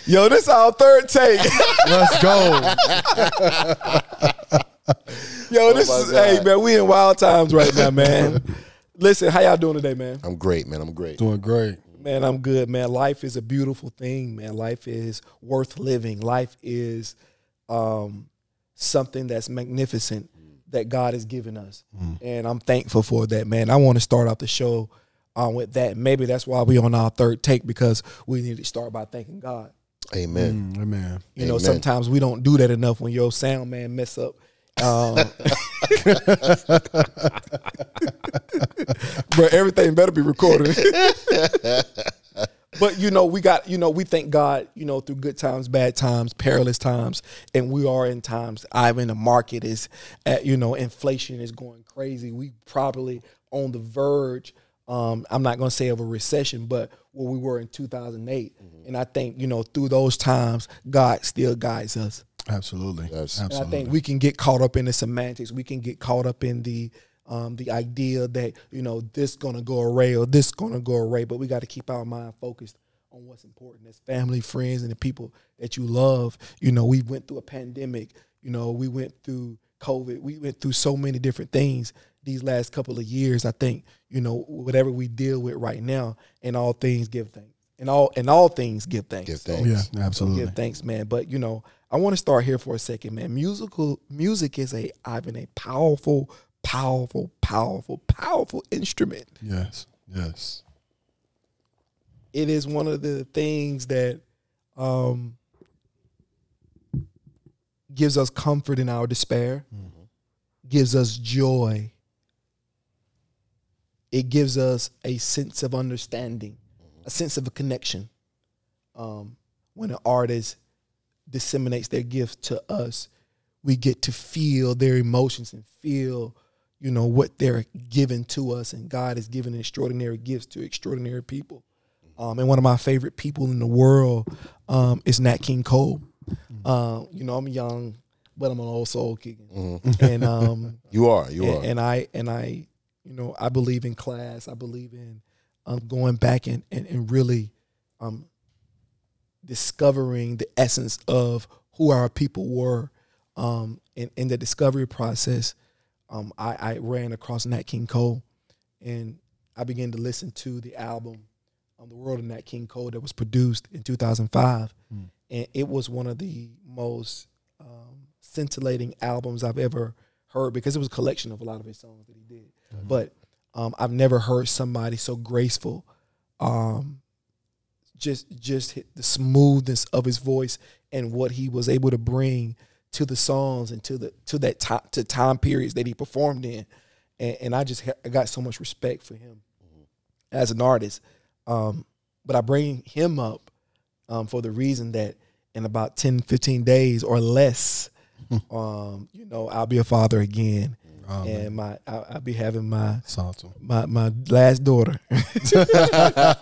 Yo, this our third take. Let's go. Yo, this is, hey, man, we in wild times right now, man. Listen, how y'all doing today, man? I'm great, man. I'm great. Doing great. Man, I'm good, man. Life is a beautiful thing, man. Life is worth living. Life is something that's magnificent that God has given us. And I'm thankful for that, man. I want to start off the show with that. Maybe that's why we on our third take, because we need to start by thanking God. Amen. Amen. You know, sometimes we don't do that enough when your sound man mess up. Bro, everything better be recorded. But we thank God, through good times, bad times, perilous times, and we are in times. The market is at, inflation is going crazy. We probably on the verge. I'm not going to say of a recession, but where we were in 2008. And I think, through those times, God still guides us. Absolutely. Yes. Absolutely. And I think we can get caught up in the semantics. We can get caught up in the idea that, this going to go away or this going to go away. But we got to keep our mind focused on what's important. As family, friends, and the people that you love. We went through a pandemic. We went through COVID. We went through so many different things these last couple of years. I think, whatever we deal with right now, in all things give thanks. In all things give thanks. Give thanks. Yeah, absolutely. Give thanks, man. But, I want to start here for a second, man. Music is a powerful, powerful, powerful, powerful instrument. Yes. Yes. It is one of the things that gives us comfort in our despair, gives us joy. It gives us a sense of understanding, a sense of a connection. When an artist disseminates their gift to us, we get to feel their emotions and feel, what they're giving to us. And God has given extraordinary gifts to extraordinary people. And one of my favorite people in the world is Nat King Cole. I'm young, but I'm an old soul kicking. And You are. And I I believe in class. I believe in going back and really discovering the essence of who our people were. In the discovery process, I ran across Nat King Cole, and I began to listen to the album The World of Nat King Cole that was produced in 2005. And it was one of the most scintillating albums I've ever heard, because it was a collection of a lot of his songs that he did. But I've never heard somebody so graceful. Just hit the smoothness of his voice and what he was able to bring to the songs and to time periods that he performed in. And I got so much respect for him as an artist. But I bring him up for the reason that in about 10, 15 days or less, I'll be a father again. Oh, and I'll be having my last daughter. Is that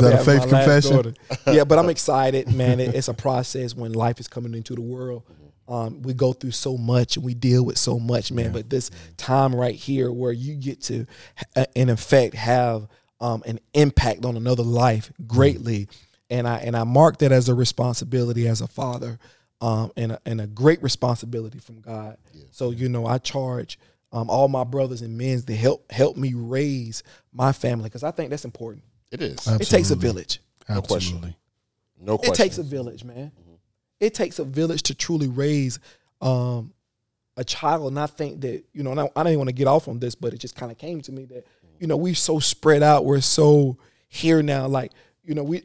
a faith confession? Yeah, but I'm excited, man. It's a process when life is coming into the world. We go through so much and we deal with so much, man. Yeah. But this time right here where you get to, in effect, have an impact on another life greatly, and I mark that as a responsibility as a father. And a great responsibility from God. Yeah. So, I charge all my brothers and men to help me raise my family, because I think that's important. It is. Absolutely. It takes a village. No question. No question. It takes a village, man. It takes a village to truly raise a child. And I think that, I don't even want to get off on this, but it just kind of came to me that, we're so spread out. We're so here now. Like,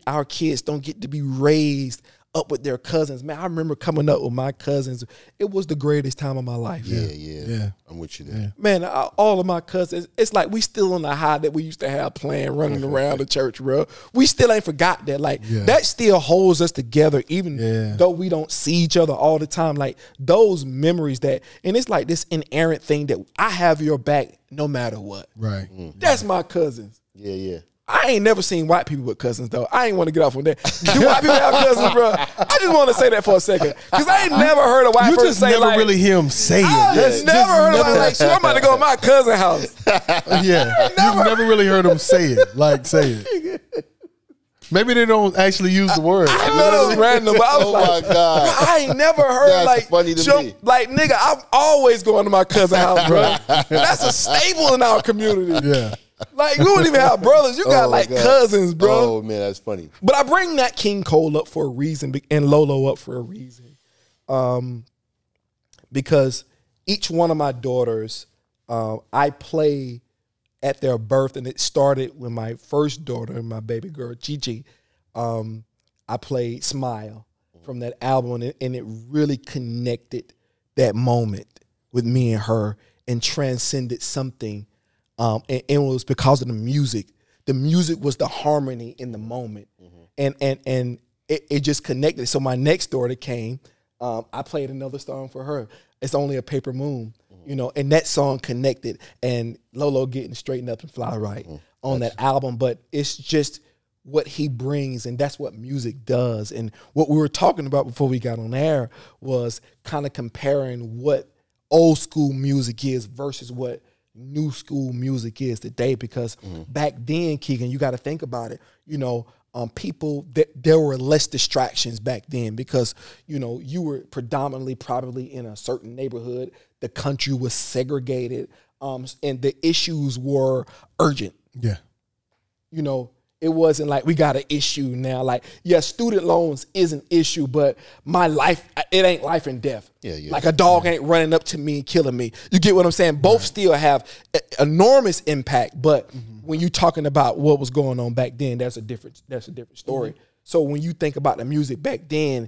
our kids don't get to be raised up with their cousins. Man, I remember coming up with my cousins. It was the greatest time of my life. Yeah. I'm with you there. Yeah. Man, all of my cousins, it's like we still on the high that we used to have playing, running around the church, bro. We still ain't forgot that. Like, that still holds us together, even though we don't see each other all the time. Like, those memories and it's like this inerrant thing that I have your back no matter what. Right. That's my cousins. Yeah. I ain't never seen white people with cousins, though. I ain't want to get off on that. Do white people have cousins, bro? I just want to say that for a second, because I ain't never heard a white person say, like... You just never really hear him say it. I just never heard of like, so I'm about to go to my cousin's house. Yeah. You've never really heard him say it. Like, say it. Maybe they don't actually use the word. I know it was random, but I was my God. I ain't never heard That's like funny to me. like nigga, I'm always going to my cousin's house, bro. That's a staple in our community. Yeah. Like we don't even have brothers. You got Oh, my like God. cousins, bro. Oh man, that's funny. But I bring that King Cole up for a reason and Lolo up for a reason. Because each one of my daughters, I play at their birth, and it started with my first daughter, my baby girl, Gigi. I played Smile from that album, and it really connected that moment with me and her and transcended something. And it was because of the music. The music was the harmony in the moment. And it just connected. So my next daughter came. I played another song for her. It's Only a Paper Moon, you know, and that song connected. And Lolo getting straightened up and fly right on that album. But it's just what he brings, and that's what music does. And what we were talking about before we got on air was kind of comparing what old school music is versus what new school music is today. Because back then, Keegan, you got to think about it, you know, people, there were less distractions back then because, you know, you were predominantly probably in a certain neighborhood. The country was segregated, and the issues were urgent. Yeah. You know, it wasn't like we got an issue now. Like, yeah, student loans is an issue, but my life, it ain't life and death. Yeah. Like a dog ain't running up to me and killing me. You get what I'm saying? Both still have enormous impact, but when you're talking about what was going on back then, that's a different story. So when you think about the music back then,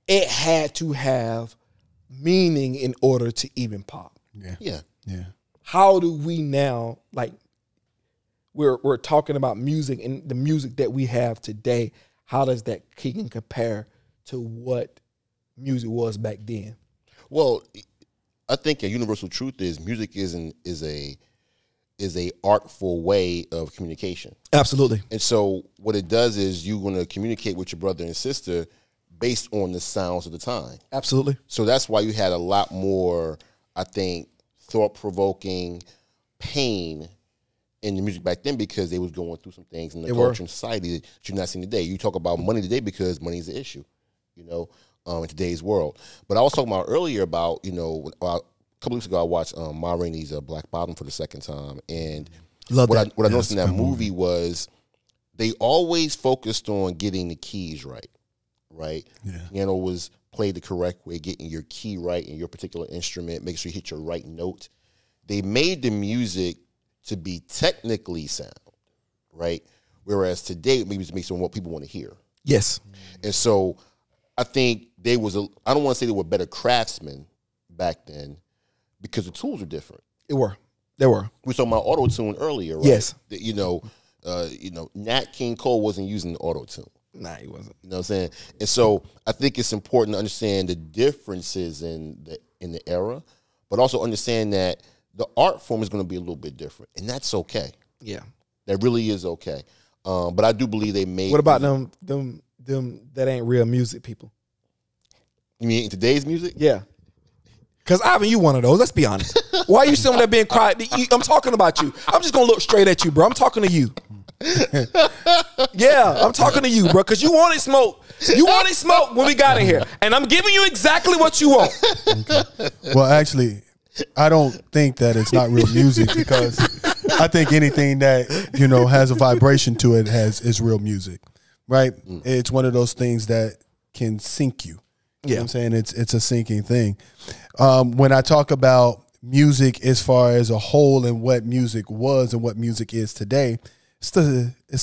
it had to have meaning in order to even pop. Yeah. How do we now, like, we're talking about music and the music that we have today, how does that Keegan compare to what music was back then? Well, I think a universal truth is music is a artful way of communication. Absolutely. And so what it does is you're going to communicate with your brother and sister based on the sounds of the time. Absolutely. So that's why you had a lot more, I think, thought-provoking pain in the music back then because they was going through some things in the culture and society that you're not seeing today. You talk about money today because money is an issue, you know, in today's world. But I was talking about earlier about, you know, a couple weeks ago I watched Ma Rainey's Black Bottom for the second time. And what I noticed in that movie was they always focused on getting the keys right? Yeah. Piano was played the correct way, getting your key right in your particular instrument, make sure you hit your right note. They made the music to be technically sound, right? Whereas today, maybe it's based on what people want to hear. Yes. And so I think I don't want to say they were better craftsmen back then because the tools were different. They were. We were talking about auto-tune earlier, right? Yes. You know, Nat King Cole wasn't using auto-tune. Nah, he wasn't. You know what I'm saying? And so I think it's important to understand the differences in the era, but also understand that the art form is going to be a little bit different, and that's okay. Yeah. That really is okay. But I do believe they made. What about them that ain't real music people? You mean in today's music? Yeah. Because Ivan, you one of those. Let's be honest. Why are you sitting there being quiet? I'm talking about you. I'm just gonna look straight at you, bro. I'm talking to you. Yeah, I'm talking to you, bro. Because you wanted smoke. You wanted smoke when we got in here, and I'm giving you exactly what you want. Okay. Well, actually, I don't think that it's not real music because I think anything that, you know, has a vibration to it is real music, right? It's one of those things that can sink you. You know what I'm saying? It's a sinking thing. When I talk about music as far as a whole and what music was and what music is today, it's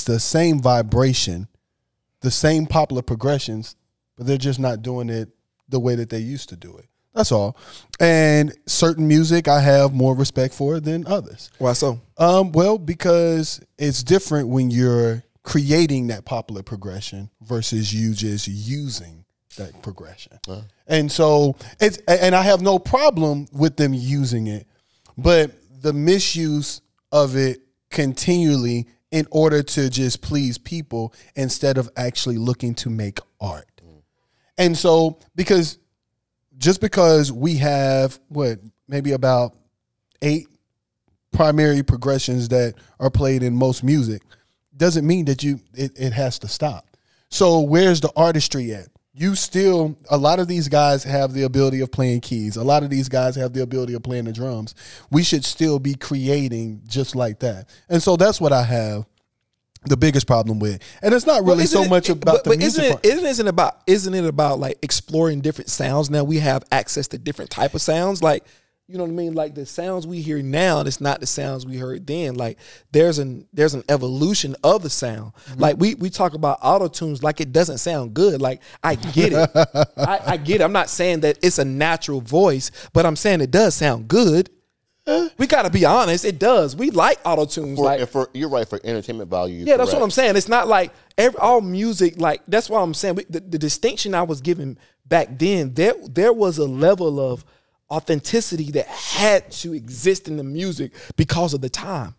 the same vibration, the same popular progressions, but they're just not doing it the way that they used to do it. That's all. And certain music I have more respect for than others. Why so? Well, because it's different when you're creating that popular progression versus you just using that progression. And so and I have no problem with them using it, but the misuse of it continually in order to just please people instead of actually looking to make art. And so because we have maybe about 8 primary progressions that are played in most music doesn't mean that it has to stop. So where's the artistry at? You still, a lot of these guys have the ability of playing keys. A lot of these guys have the ability of playing the drums. We should still be creating just like that. And so that's what I have the biggest problem with. And it's not really so much about the music. Isn't it about like exploring different sounds? Now we have access to different type of sounds. Like, you know what I mean? Like the sounds we hear now, it's not the sounds we heard then. Like there's an evolution of the sound. Mm-hmm. Like we talk about auto-tunes like it doesn't sound good. Like I get it. I get it. I'm not saying that it's a natural voice, but I'm saying it does sound good. We got to be honest. It does. We like auto-tunes. You're right, for entertainment value. Yeah, that's what I'm saying. It's not like all music, like that's why I'm saying the distinction I was giving back then, there was a level of authenticity that had to exist in the music because of the time.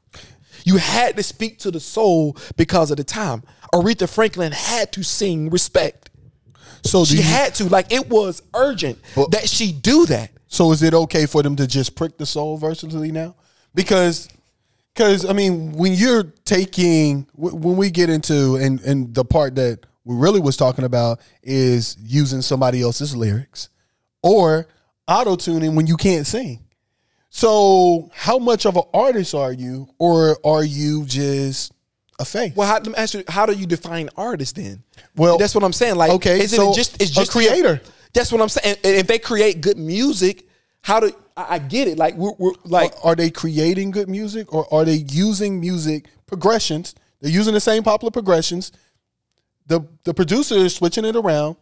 You had to speak to the soul because of the time. Aretha Franklin had to sing respect. So she had to, like it was urgent that she do that. So is it okay for them to just prick the soul versatilely now? Because I mean, when you're taking, when we get into, and the part that we really was talking about is using somebody else's lyrics or auto-tuning when you can't sing. So how much of an artist are you, or are you just a face? Well, let me ask you, how do you define artist then? Well, that's what I'm saying. Like, okay, it's just a creator. That's what I'm saying. And if they create good music, I get it. Like we're like, are they creating good music, or are they using music progressions? They're using the same popular progressions. The producer is switching it around.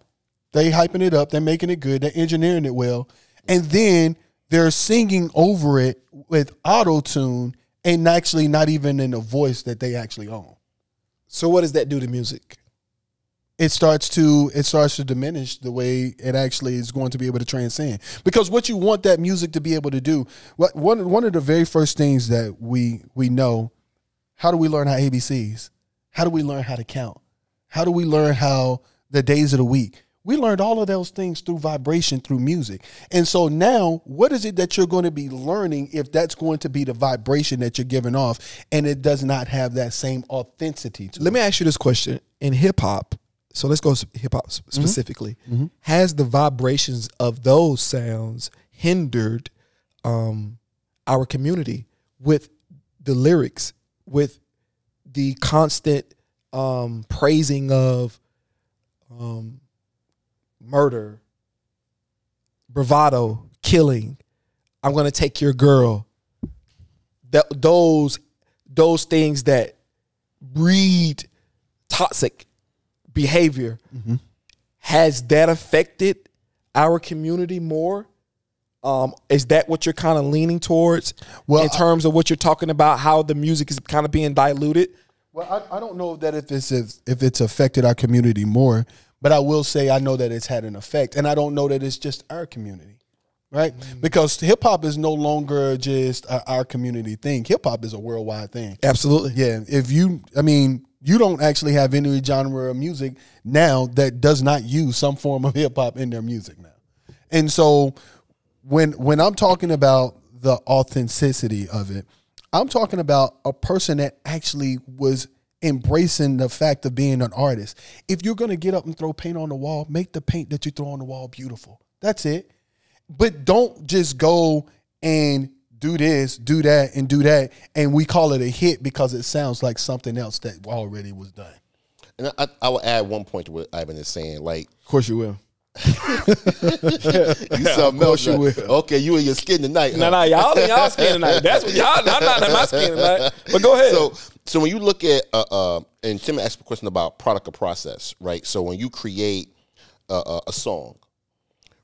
They hyping it up. They're making it good. They're engineering it well. And then they're singing over it with auto-tune and actually not even in a voice that they actually own. So what does that do to music? It starts to diminish the way it actually is going to be able to transcend. Because what you want that music to be able to do, one of the very first things that we know, how do we learn how ABCs? How do we learn how to count? How do we learn how the days of the week? We learned all of those things through vibration, through music. And so now, what is it that you're going to be learning if that's going to be the vibration that you're giving off and it does not have that same authenticity to it? Let me ask you this question. In hip-hop, so let's go hip-hop specifically, has the vibrations of those sounds hindered our community with the lyrics, with the constant praising of murder, bravado, killing, I'm going to take your girl, those things that breed toxic behavior, has that affected our community more? Is that what you're kind of leaning towards in terms of what you're talking about, how the music is kind of being diluted? Well, I don't know that if it's affected our community more, but I will say I know that it's had an effect, and I don't know that it's just our community, right? Because hip-hop is no longer just our community thing. Hip-hop is a worldwide thing. Absolutely. Yeah. You don't actually have any genre of music now that does not use some form of hip-hop in their music now. And so when I'm talking about the authenticity of it, I'm talking about a person that actually was embracing the fact of being an artist. If you're going to get up and throw paint on the wall, make the paint that you throw on the wall beautiful. That's it. But don't just go and do this, do that, and do that, and we call it a hit because it sounds like something else that already was done. And I will add one point to what Ivan is saying. Like, of course you will. You something else. You will. Okay, you in your skin tonight. Huh? No, y'all skin tonight. That's what y'all. I'm not in my skin tonight. But go ahead. So when you look at and Tim asked a question about product or process, right? So when you create a song,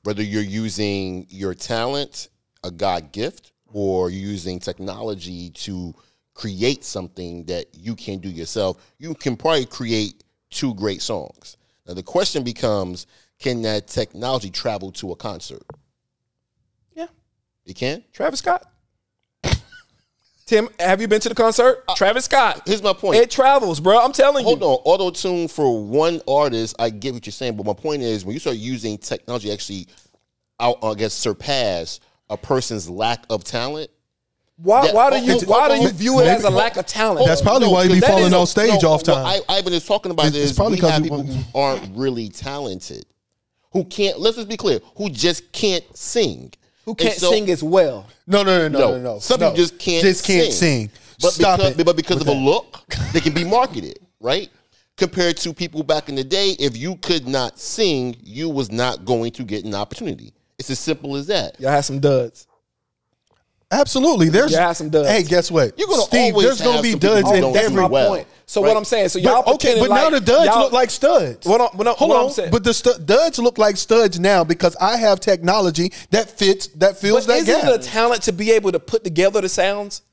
whether you're using your talent, a God gift, or you're using technology to create something that you can't do yourself, you can probably create 2 great songs. Now the question becomes, can that technology travel to a concert? Yeah. It can? Travis Scott. Tim, have you been to the concert? Travis Scott. Here's my point. It travels, bro. I'm telling you. Hold on. Auto-tune for one artist, I get what you're saying, but my point is when you start using technology actually surpass a person's lack of talent, Why do you view it as a lack of talent? That's probably why you be falling on stage off time. What Ivan is talking about is probably we have people who aren't really talented, who can't. Let's just be clear, who just can't sing, who can't sing as well. No. Some people just can't sing. But because of a look, they can be marketed, right? Compared to people back in the day, if you could not sing, you was not going to get an opportunity. It's as simple as that. Y'all have some duds. Absolutely. There's some duds. Hey, guess what? You're gonna Steve, always there's gonna have be some people duds who in don't That's every my well, point. So right? what I'm saying, so y'all okay, but now the duds look like studs. Hold on. But the duds look like studs now because I have technology that fills that isn't gap. it a talent to be able to put together the sounds?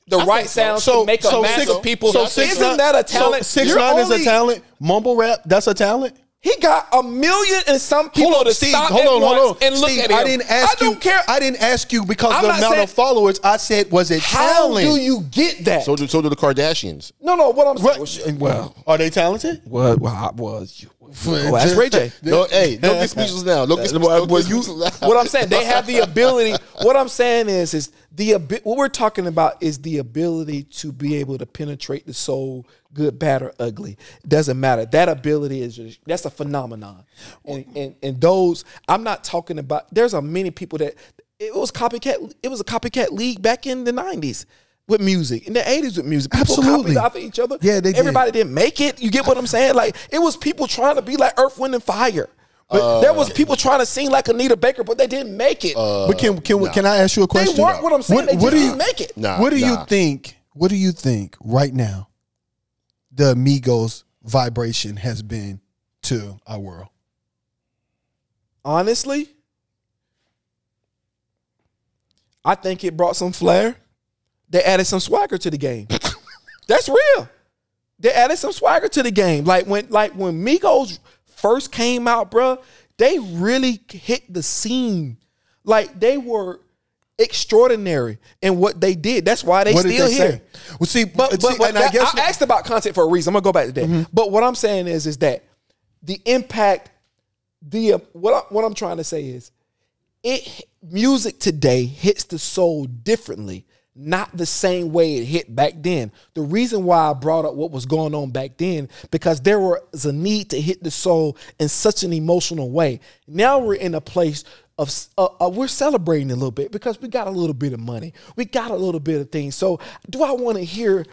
The right sounds to make a mass of people. Isn't that a talent? 6ix9ine is a talent. Mumble rap, that's a talent. He got 1 million and some people to stop at once and look at him. I don't care. I didn't ask you because the amount of followers. I said, was it talent? How do you get that? So do the Kardashians. No. What I'm saying. Well, are they talented? Well, that's Ray J. Don't get speechless now. What I'm saying, they have the ability. What I'm saying is what we're talking about is the ability to be able to penetrate the soul, good, bad, or ugly. It doesn't matter. That ability that's a phenomenon. And those, I'm not talking about, there's many people that it was a copycat league back in the 90s. With music, in the 80s with music, people copied off of each other. Yeah, everybody didn't make it. You get what I'm saying? Like it was people trying to be like Earth, Wind, and Fire. But there was people trying to sing like Anita Baker, but they didn't make it. But can I ask you a question? They weren't what I'm saying. They didn't make it. What do you think? What do you think right now? The Migos vibration has been to our world. Honestly, I think it brought some flair. They added some swagger to the game. That's real. They added some swagger to the game. Like when Migos first came out, bro, they really hit the scene. Like they were extraordinary in what they did. That's why they still here. Well, see, I asked about content for a reason. I'm gonna go back to that. Mm-hmm. But what I'm saying is that the impact, what I'm trying to say is, music today hits the soul differently. Not the same way it hit back then. The reason why I brought up what was going on back then, because there was a need to hit the soul in such an emotional way. Now we're in a place of we're celebrating a little bit because we got a little bit of money. We got a little bit of things. So do I want to hear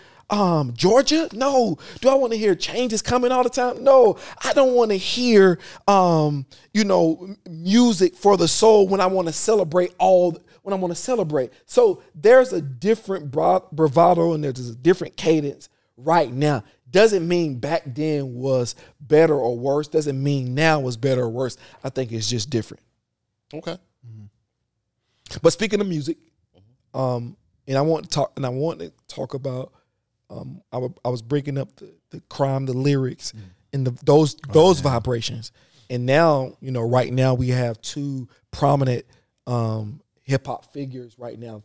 Georgia? No. Do I want to hear changes coming all the time? No. I don't want to hear music for the soul when I want to celebrate when I want to celebrate. So there's a different bravado and there's a different cadence right now. Doesn't mean back then was better or worse. Doesn't mean now was better or worse. I think it's just different. Okay. Mm-hmm. But speaking of music, and I want to talk about I was breaking up the crime, the lyrics, and those vibrations. And now, right now we have two prominent hip hop figures right now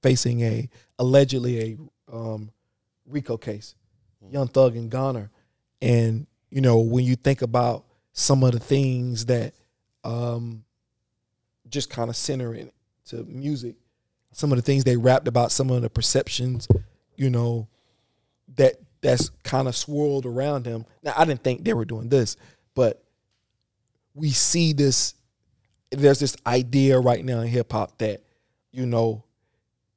facing allegedly a RICO case, Young Thug and Gunna. And when you think about some of the things that just kind of center into music, some of the things they rapped about, some of the perceptions, that's kind of swirled around them. Now, I didn't think they were doing this, but we see this. There's this idea right now in hip hop that, and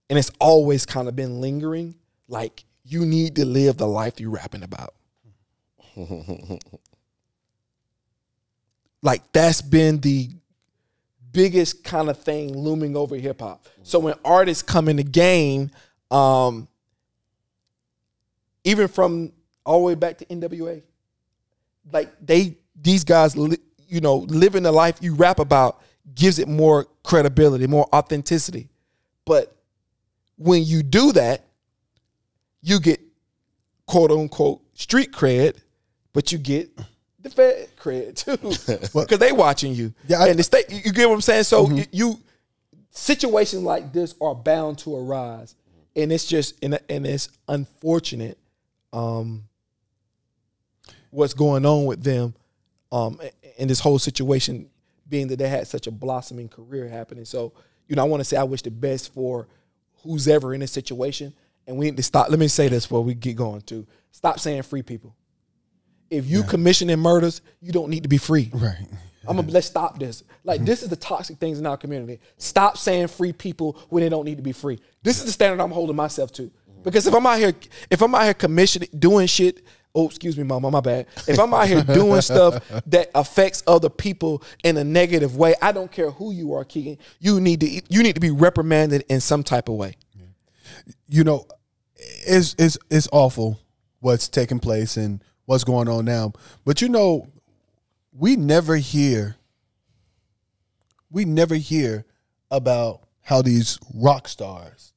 it's always kind of been lingering, like you need to live the life you're rapping about. Like that's been the biggest kind of thing looming over hip hop. So when artists come in the game, even from all the way back to NWA, like these guys, living the life you rap about gives it more credibility, more authenticity. But when you do that, you get quote unquote street cred, but you get the Fed cred too, because they watching you. Yeah, and you get what I'm saying? So situations like this are bound to arise, and it's just and it's unfortunate what's going on with them in this whole situation, being that they had such a blossoming career happening. So I want to say I wish the best for who's ever in a situation, and we need to stop. Let me say this before we get going too. Stop saying free people. If you commissioning murders, you don't need to be free. Right. Let's stop this. Like, this is the toxic things in our community. Stop saying free people when they don't need to be free. This is the standard I'm holding myself to. Because if I'm out here commissioning, doing shit, oh, excuse me, mama, my bad. If I'm out here doing stuff that affects other people in a negative way, I don't care who you are, Keegan. You need to be reprimanded in some type of way. You know, it's awful what's taking place and what's going on now. But you know, we never hear about how these rock stars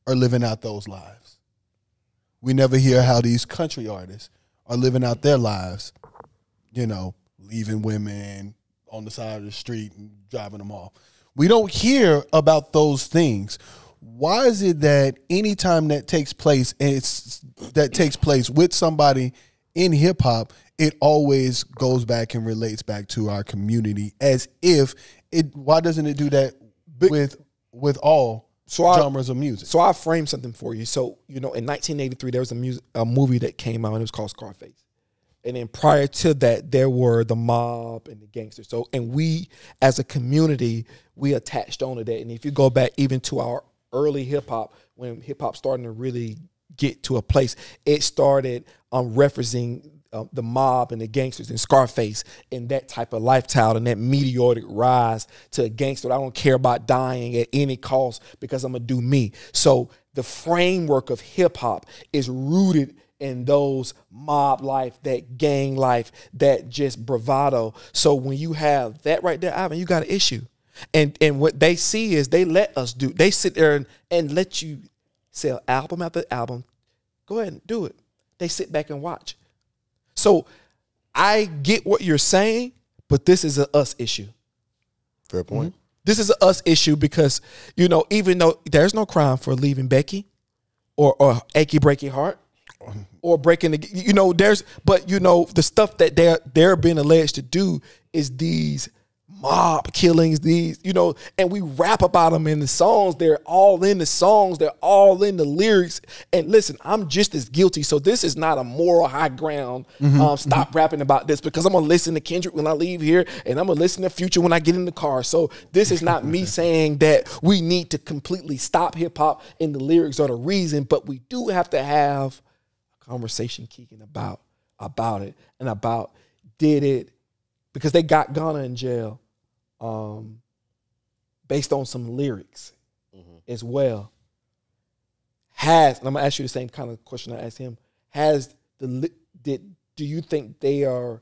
are living out those lives. We never hear how these country artists are living out their lives, you know, leaving women on the side of the street and driving them off. We don't hear about those things. Why is it that anytime that takes place, with somebody in hip hop, it always goes back and relates back to our community as if it? Why doesn't it do that with all genres of music? So I framed something for you. So, you know, in 1983, there was a movie that came out, and it was called Scarface. And then prior to that, there were the mob and the gangsters. So, and we as a community, we attached on to that. And if you go back even to our early hip hop, when hip hop started to really get to a place, it started referencing the mob and the gangsters and Scarface and that type of lifestyle and that meteoric rise to a gangster. I don't care about dying at any cost because I'm going to do me. So the framework of hip hop is rooted in those mob life, that gang life, that just bravado. So when you have that right there, Ivan, you got an issue. And what they see is they sit there and let you sell album after album. Go ahead and do it. They sit back and watch. So I get what you're saying, but this is a us issue. Fair point. Mm-hmm. This is a us issue because, you know, even though there's no crime for leaving Becky or achy breaky heart or breaking the, you know, but you know, the stuff that they're being alleged to do is these mob killings, these, you know, and we rap about them in the songs. They're all in the songs. They're all in the lyrics. And listen, I'm just as guilty. So this is not a moral high ground. Stop rapping about this because I'm going to listen to Kendrick when I leave here and I'm going to listen to Future when I get in the car. So this is not me saying that we need to completely stop hip hop and the lyrics are the reason, but we do have to have a conversation, Keegan, about it and about did it, because they got Ghana in jail based on some lyrics as well. And I'm gonna ask you the same kind of question I asked him. Do you think they are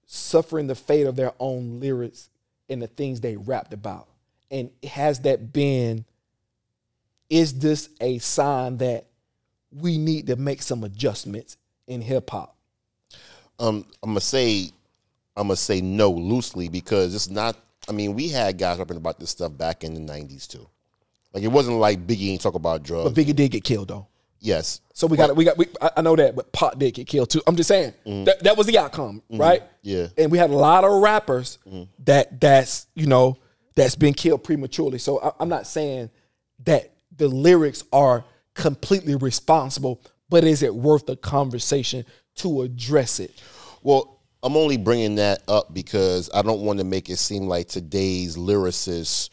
suffering the fate of their own lyrics and the things they rapped about? And is this a sign that we need to make some adjustments in hip hop? I'm gonna say no loosely because it's not. I mean, we had guys rapping about this stuff back in the 90s too. Like, it wasn't like Biggie ain't talk about drugs. But Biggie did get killed though. Yes. So I know that, but Pac did get killed too. I'm just saying that was the outcome, right? Yeah. And we had a lot of rappers that's been killed prematurely. So I'm not saying that the lyrics are completely responsible, but is it worth the conversation to address it? Well, I'm only bringing that up because I don't want to make it seem like today's lyricists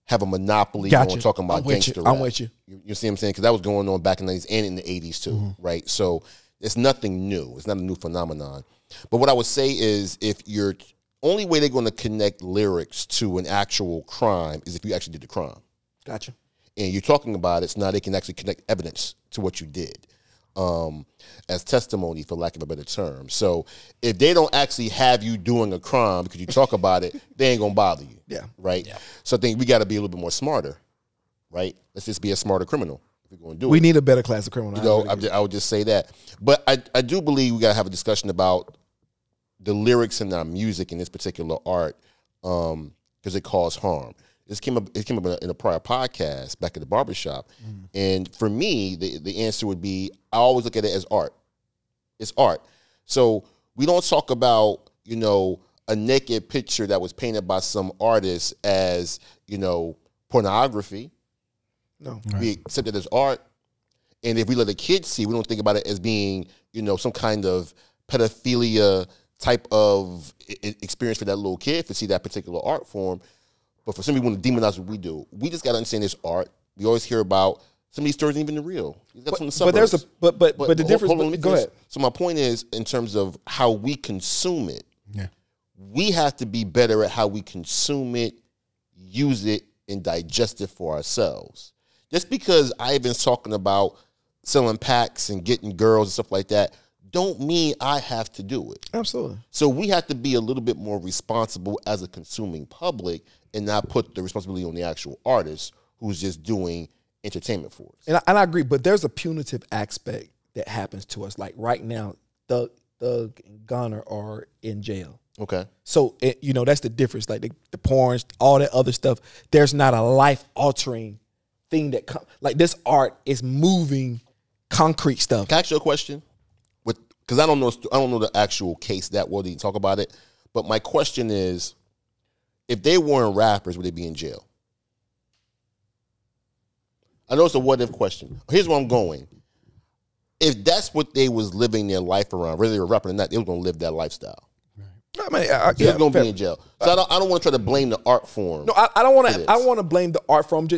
have a monopoly on talking about gangster rap. I'm with you. You see what I'm saying? Because that was going on back in the 90s and in the 80s too, right? So it's nothing new. It's not a new phenomenon. But what I would say is only way they're going to connect lyrics to an actual crime is if you actually did the crime. Gotcha. And you're talking about it, so now they can actually connect evidence to what you did. As testimony, for lack of a better term. So if they don't actually have you doing a crime because you talk about it, they ain't gonna bother you. Yeah. Right? Yeah. So I think we gotta be a little bit more smarter, right? Let's just be a smarter criminal if we're gonna do it. We need a better class of criminal. You know, I would just say that. But I do believe we gotta have a discussion about the lyrics in our music in this particular art, because it caused harm. This came up in a prior podcast back at the barbershop. And for me, the answer would be, I always look at it as art. It's art. So we don't talk about, a naked picture that was painted by some artist as, pornography. No. We accept it as art. And if we let the kids see, we don't think about it as being, some kind of pedophilia type of experience for that little kid to see that particular art form. But for some people, want to demonize what we do. We just got to understand this art. We always hear about some of these stories ain't even real. That's from the suburbs. But the difference. Go ahead. So my point is, in terms of how we consume it, we have to be better at how we consume it, use it, and digest it for ourselves. Just because I've been talking about selling packs and getting girls and stuff like that, don't mean I have to do it. Absolutely. So we have to be a little bit more responsible as a consuming public and not put the responsibility on the actual artist who's just doing entertainment for us. And I agree, but there's a punitive aspect that happens to us. Like right now, Thug and Gunna are in jail. Okay. So, that's the difference. Like the porns, all that other stuff, there's not a life-altering thing that comes. Like this art is moving concrete stuff. Can I ask you a question? Because I don't know the actual case that well to talk about it. But my question is, if they weren't rappers, would they be in jail? I know it's a what if question. Here's where I'm going. If that's what they was living their life around, whether they were rapping or not, they was gonna live that lifestyle. I mean, they're gonna be in jail. So I don't want to try to blame the art form. No, I don't want to. I want to blame the art form.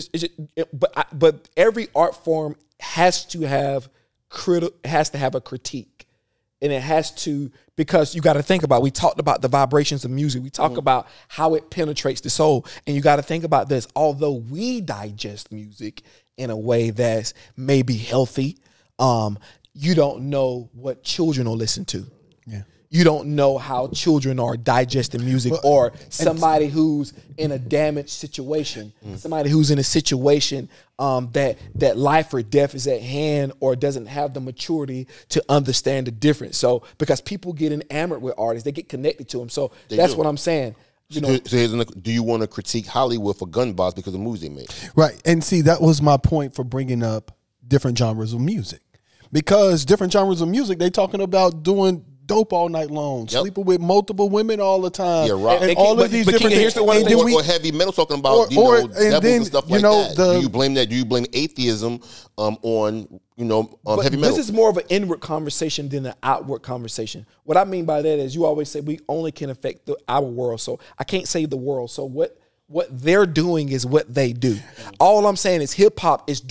But every art form has to have a critique. And it has to, because you got to think about, we talked about the vibrations of music. We talk about how it penetrates the soul. And you got to think about this. Although we digest music in a way that's maybe healthy, you don't know what children will listen to. Yeah. You don't know how children are digesting music, or somebody who's in a damaged situation, somebody who's in a situation that life or death is at hand, or doesn't have the maturity to understand the difference. So because people get enamored with artists, they get connected to them. So that's what I'm saying. Do you want to critique Hollywood for gun violence because of movies they made? Right. And see, that was my point for bringing up different genres of music. Because different genres of music, they talking about doing dope all night long, sleeping with multiple women all the time. Yeah, right. And all of these different things. Or heavy metal talking about devils and stuff like that. Do you blame that? Do you blame atheism on heavy metal? This is more of an inward conversation than an outward conversation. What I mean by that is, you always say we only can affect our world. So I can't save the world. So what they're doing is what they do. All I'm saying is hip hop is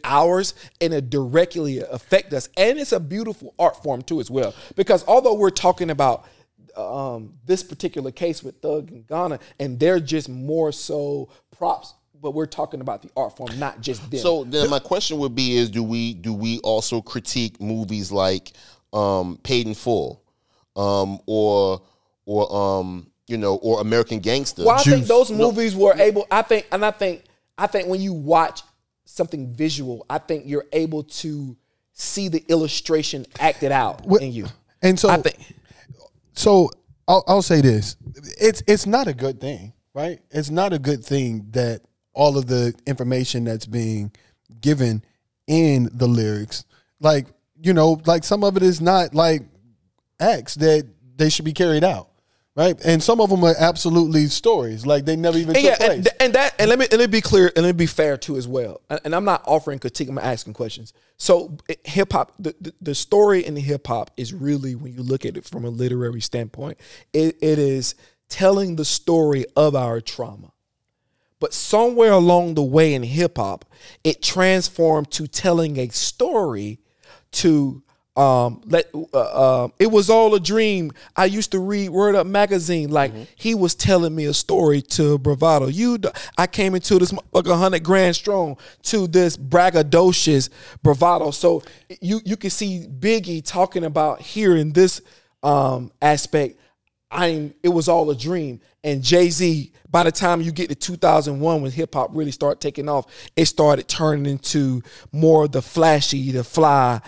ours, and it directly affects us. And it's a beautiful art form too as well. Because although we're talking about this particular case with Thug and Gunna, and they're just more so props, but we're talking about the art form, not just them. So then my question would be is, do we also critique movies like Paid in Full or American Gangster? Well, I think those movies were able. I think when you watch something visual, I think you're able to see the illustration acted out in you. And so, I think. So I'll say this: it's not a good thing, right? It's not a good thing that all of the information that's being given in the lyrics, like some of it is not like acts that they should be carried out. Right, and some of them are absolutely stories, like they never even took place. And let me be clear, and let me be fair too as well. And I'm not offering critique; I'm asking questions. So hip hop, the story in the hip hop is really, when you look at it from a literary standpoint, it is telling the story of our trauma. But somewhere along the way in hip hop, it transformed to telling a story to. It was all a dream. I used to read Word Up magazine. Like he was telling me a story to Bravado. I came into this like 100 grand strong to this braggadocious Bravado. So you can see Biggie talking about here in this aspect. It was all a dream. And Jay-Z, by the time you get to 2001, when hip hop really started taking off, it started turning into more of the flashy, the fly,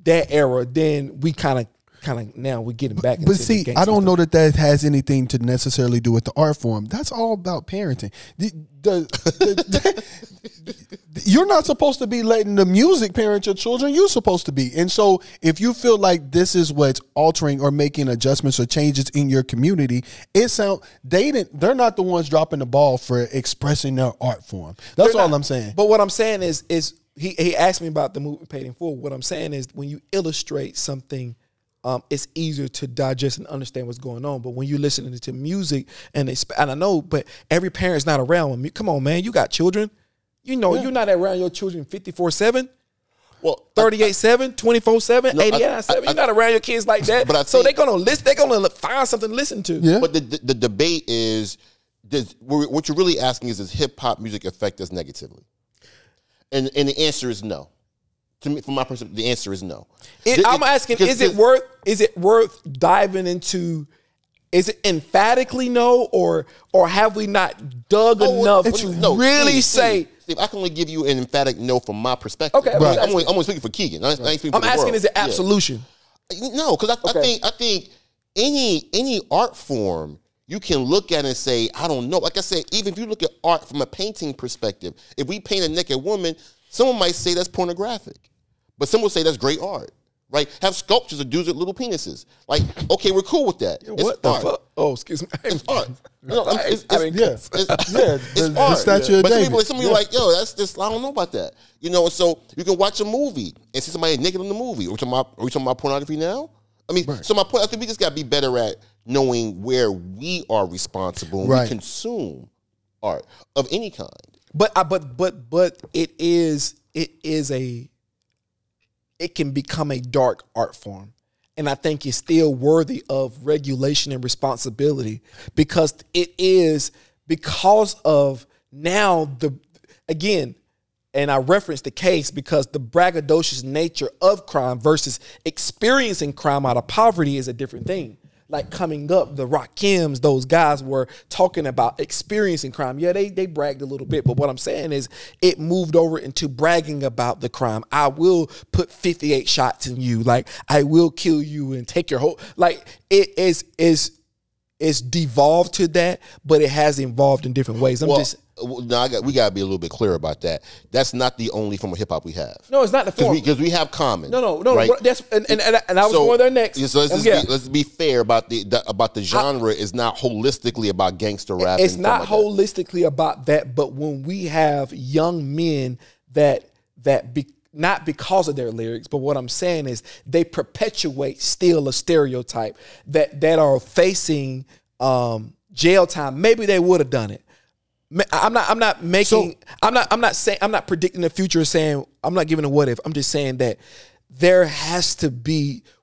that era. Then we kind of now we're getting back into but see, I don't know that has anything to necessarily do with the art form. That's all about parenting. you're not supposed to be letting the music parent your children. You're supposed to be. And so if you feel like this is what's altering or making adjustments or changes in your community, they're not the ones dropping the ball for expressing their art form. That's all I'm saying. But what I'm saying is he asked me about the movement Paid in Full. What I'm saying is when you illustrate something, it's easier to digest and understand what's going on. But when you're listening to music and I know, but every parent's not around with me. Come on, man, you got children. You know, you're not around your children 54/7. Well, 38/7, 24/7, 89/7. You're not around your kids like that. But so they're gonna listen. They're gonna find something to listen to. Yeah. But the debate is, what you're really asking is, does hip hop music affect us negatively? And the answer is no. To me, from my perspective, the answer is no. I'm asking, is it worth diving into? Is it emphatically no, or have we not dug enough to really say? Steve, I can only give you an emphatic no from my perspective. Okay, right. I'm only speaking for Keegan. I ain't speaking for the asking, world. Is it absolution? Yeah. No, because I think any art form you can look at and say, I don't know. Like I said, even if you look at art from a painting perspective, if we paint a naked woman, someone might say that's pornographic, but some will say that's great art. Right? Have sculptures of dudes with little penises. Like, okay, we're cool with that. Yeah, what the fuck? Oh, excuse me. It's art. No, it's art. The Statue of David. But some people are like, yo, that's just, I don't know about that. You know, and so you can watch a movie and see somebody naked in the movie. Are we talking about pornography now? I mean, so my point, I think we just got to be better at knowing where we are responsible when we consume art of any kind. But it can become a dark art form. And I think it's still worthy of regulation and responsibility because of now and I referenced the case because the braggadocious nature of crime versus experiencing crime out of poverty is a different thing. Like coming up, the Rakims, those guys were talking about experiencing crime. Yeah, they bragged a little bit, but what I'm saying is it moved over into bragging about the crime. I will put 58 shots in you. Like, I will kill you and take your whole, like, it's devolved to that, but it has evolved in different ways. We got to be a little bit clear about that. That's not the only form of hip hop we have. No, it's not the form because we have Common. No. Right? That's and I was going there next. So let's be fair about the genre. Is not holistically about gangster rap. It's not holistically about that. But when we have young men not because of their lyrics, but what I'm saying is they perpetuate still a stereotype that are facing jail time. Maybe they would have done it. I'm not predicting the future, saying I'm not giving a what if. I'm just saying that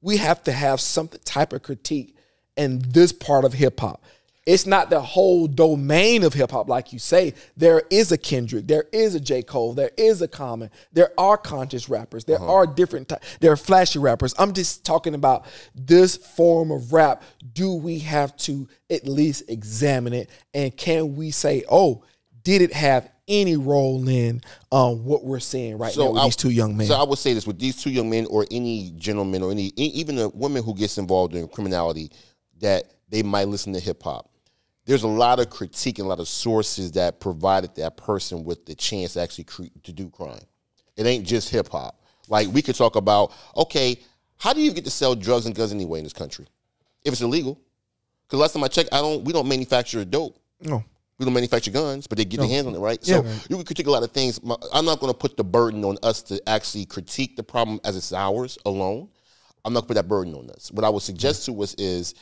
we have to have some type of critique in this part of hip hop. It's not the whole domain of hip hop, like you say. There is a Kendrick, there is a J. Cole, there is a Common, there are conscious rappers, there are there are flashy rappers. I'm just talking about this form of rap. Do we have to at least examine it? And can we say, oh, did it have any role in what we're seeing now with these two young men? So I would say this, with these two young men or any gentleman or even a woman who gets involved in criminality, that they might listen to hip hop. There's a lot of critique and a lot of sources that provided that person with the chance to actually to do crime. It ain't just hip hop. Like, we could talk about, okay, how do you get to sell drugs and guns anyway in this country if it's illegal? Because last time I checked, we don't manufacture dope. No. We don't manufacture guns, but they get their hands on it, right? So you can critique a lot of things. I'm not going to put the burden on us to actually critique the problem as it's ours alone. I'm not going to put that burden on us. What I would suggest to us is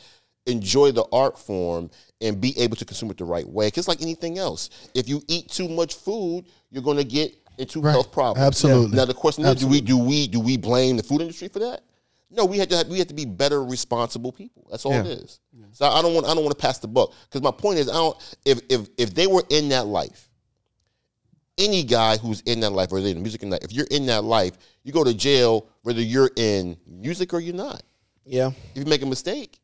enjoy the art form and be able to consume it the right way. Because like anything else, if you eat too much food, you're going to get into health problems. Absolutely. Now the question is, do we blame the food industry for that? No, we have to be better, responsible people. That's all it is. So I don't want to pass the buck, because my point is, if they were in that life, any guy who's in that life, whether they're in music or not, if you're in that life, you go to jail whether you're in music or you're not. Yeah. If you make a mistake.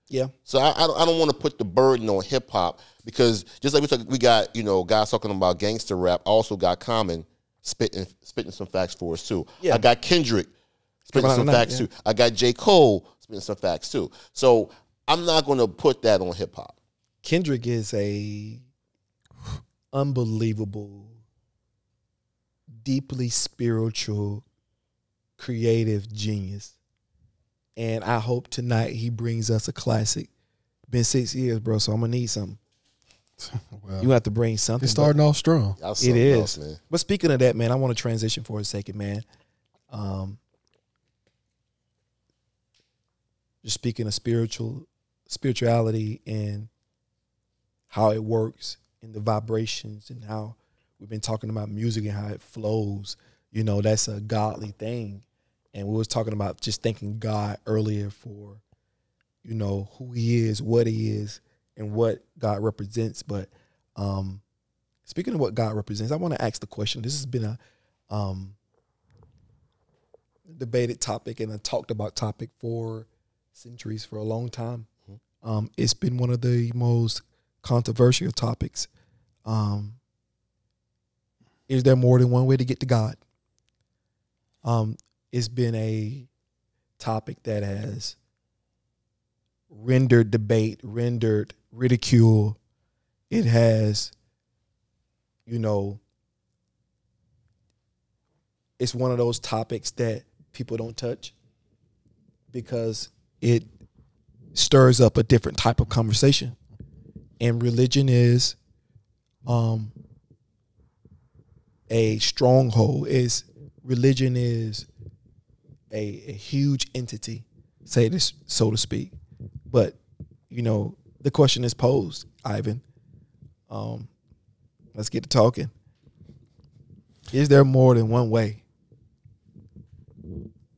Yeah. So I don't want to put the burden on hip hop, because just like we got guys talking about gangster rap. I also got Common spitting some facts for us too. Yeah. I got Kendrick spitting some facts too. I got J. Cole spitting some facts too. So I'm not going to put that on hip hop. Kendrick is a unbelievable deeply spiritual, creative genius. And I hope tonight he brings us a classic. Been 6 years, bro, so I'm going to need something. Well, You have to bring something. it's starting off strong. It is. Man. But speaking of that, man, I want to transition for a second, man. Just speaking of spirituality and how it works and the vibrations and how we've been talking about music and how it flows. You know, that's a godly thing. And we was talking about just thanking God earlier for, you know, who he is, what he is, and what God represents. But speaking of what God represents, I want to ask the question. This has been a debated topic and a talked about topic for centuries, for a long time. It's been one of the most controversial topics. Is there more than one way to get to God? It's been a topic that has rendered debate, rendered ridicule. It has, you know, it's one of those topics that people don't touch because it stirs up a different type of conversation. And religion is a stronghold. Religion is a huge entity, say this so to speak. But, you know, the question is posed, Ivan. Let's get to talking. Is there more than one way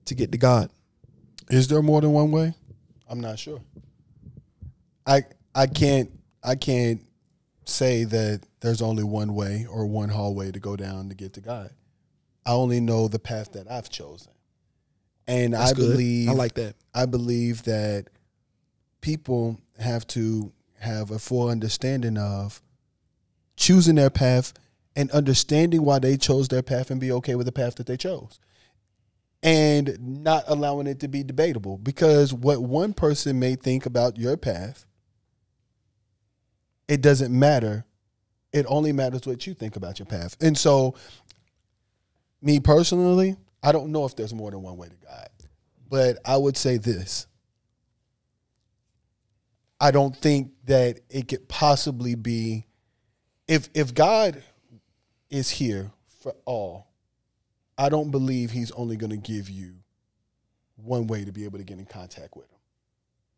to get to God? Is there more than one way? I'm not sure. I can't say that there's only one way or one hallway to go down to get to God. I only know the path that I've chosen. And That's good. believe I like that. I believe that people have to have a full understanding of choosing their path and understanding why they chose their path and be okay with the path that they chose. And not allowing it to be debatable, because what one person may think about your path, it doesn't matter. It only matters what you think about your path. And so, me personally, I don't know if there's more than one way to God, but I would say this. I don't think that it could possibly be, if God is here for all, I don't believe he's only going to give you one way to be able to get in contact with him.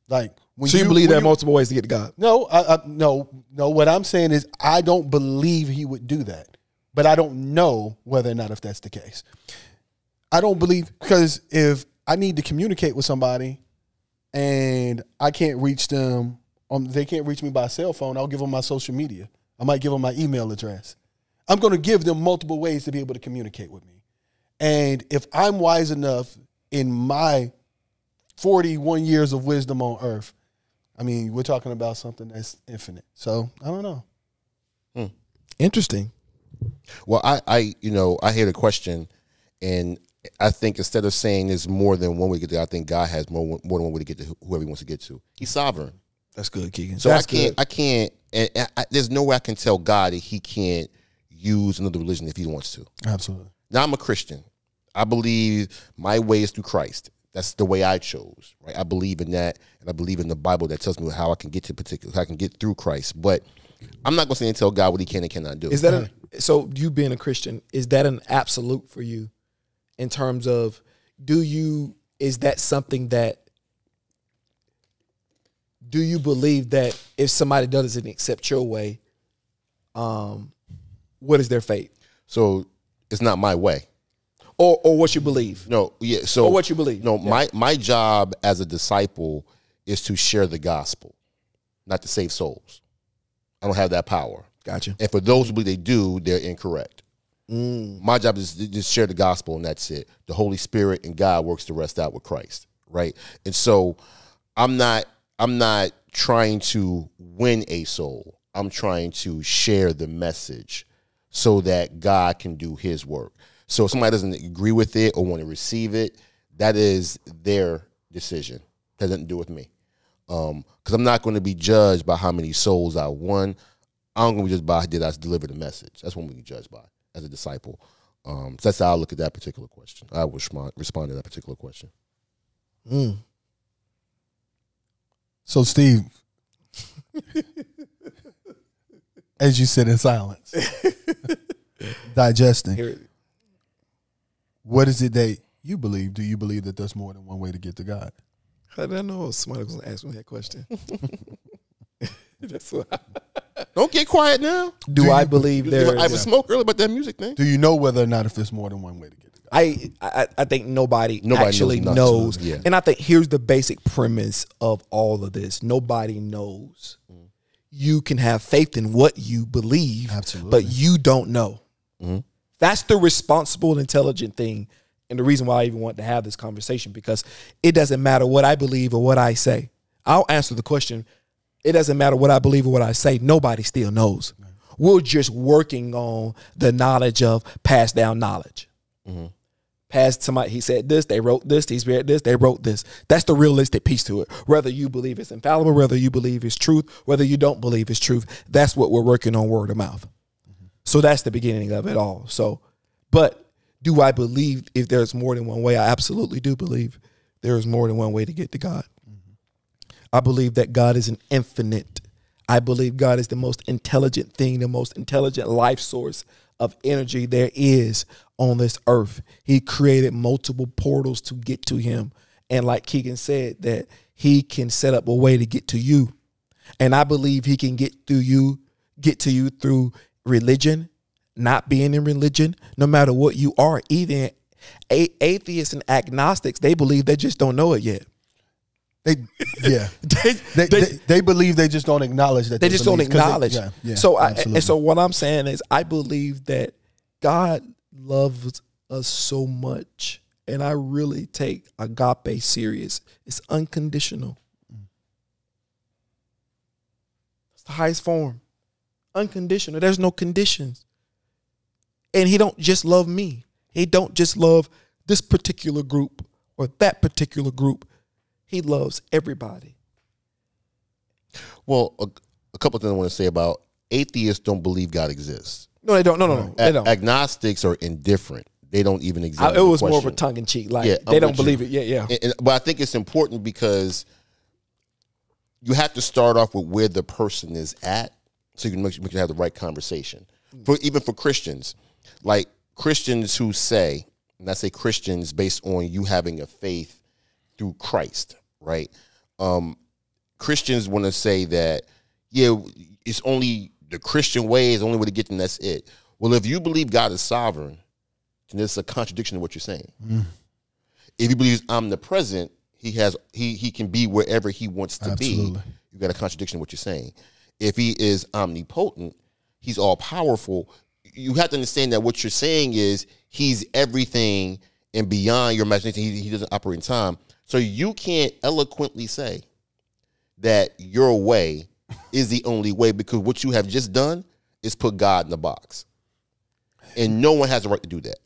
Like, so you believe there are multiple ways to get to God? No, no. What I'm saying is I don't believe he would do that, but I don't know whether or not if that's the case. I don't believe, because if I need to communicate with somebody and I can't reach them, they can't reach me by cell phone, I'll give them my social media. I might give them my email address. I'm going to give them multiple ways to be able to communicate with me. And if I'm wise enough in my 41 years of wisdom on earth, I mean, we're talking about something that's infinite. So I don't know. Interesting. Well, I hear the question, and I think instead of saying there's more than one way to get there, I think God has more than one way to get to whoever he wants to get to. He's sovereign. That's good, Keegan. So I can't, and there's no way I can tell God that he can't use another religion if he wants to. Absolutely. Now, I'm a Christian. I believe my way is through Christ. That's the way I chose, right? I believe in that, and I believe in the Bible that tells me how I can get to how I can get through Christ. But I'm not going to say and tell God what he can and cannot do. Is that so? You being a Christian, is that an absolute for you? In terms of, is that something that, do you believe that if somebody doesn't accept your way, what is their fate? So it's not my way. Or what you believe. No, yeah. So or what you believe. No, yeah. My job as a disciple is to share the gospel, not to save souls. I don't have that power. Gotcha. And for those who believe they do, they're incorrect. My job is to just share the gospel, and that's it. The Holy Spirit and God works the rest out with Christ, right? And so I'm not trying to win a soul. I'm trying to share the message so that God can do his work. So if somebody doesn't agree with it or want to receive it, that is their decision. That has nothing to do with me. Because I'm not going to be judged by how many souls I won. I'm going to be judged by did I deliver the message. That's what I'm going to be judged by as a disciple. So that's how I look at that particular question. I would respond to that particular question. So, Steve, as you sit in silence, digesting, what is it that you believe? Do you believe that there's more than one way to get to God? I didn't know somebody was going to ask me that question. That's what Don't get quiet now. Do I believe there? I was smoke earlier about that music thing. Do you know whether or not if there's more than one way to get to God? I think nobody actually knows. Yeah. And I think here's the basic premise of all of this. Nobody knows. You can have faith in what you believe, Absolutely. but you don't know. That's the responsible, intelligent thing. And the reason why I even want to have this conversation, because it doesn't matter what I believe or what I say. I'll answer the question. It doesn't matter what I believe or what I say. Nobody still knows. We're just working on the knowledge of passed down knowledge. Past somebody, he said this, they wrote this, he's read this, they wrote this. That's the realistic piece to it. Whether you believe it's infallible, whether you believe it's truth, whether you don't believe it's truth, that's what we're working on, word of mouth. So that's the beginning of it all. So, but do I believe if there's more than one way? I absolutely do believe there is more than one way to get to God. I believe that God is an infinite. I believe God is the most intelligent thing, the most intelligent life source of energy there is on this earth. He created multiple portals to get to him. And like Keegan said, that he can set up a way to get to you. And I believe he can get to you through religion, not being in religion, no matter what you are. Even atheists and agnostics, they believe they just don't know it yet. They believe, they just don't acknowledge that. They just don't acknowledge. So absolutely. what I'm saying is, I believe that God loves us so much, and I really take agape serious. It's unconditional. It's the highest form. Unconditional. There's no conditions. And he don't just love me. He don't just love this particular group or that particular group. He loves everybody. Well, a couple of things I want to say about atheists don't believe God exists. No, they don't. No, they don't. Agnostics are indifferent. They don't even exist. It was more of a tongue in cheek. Like, they don't believe it. Yeah. But I think it's important because you have to start off with where the person is at, so you can make sure you have the right conversation. Even for Christians, like Christians who say, and I say Christians based on you having a faith through Christ, right? Christians want to say that, it's only the Christian way is the only way to get them, that's it. Well, if you believe God is sovereign, then it's a contradiction to what you're saying. If you believe he's omnipresent, he can be wherever he wants to be. You got a contradiction to what you're saying. If he is omnipotent, he's all powerful. You have to understand that what you're saying is he's everything and beyond your imagination. He doesn't operate in time. So you can't eloquently say that your way is the only way, because what you have just done is put God in the box. And no one has the right to do that.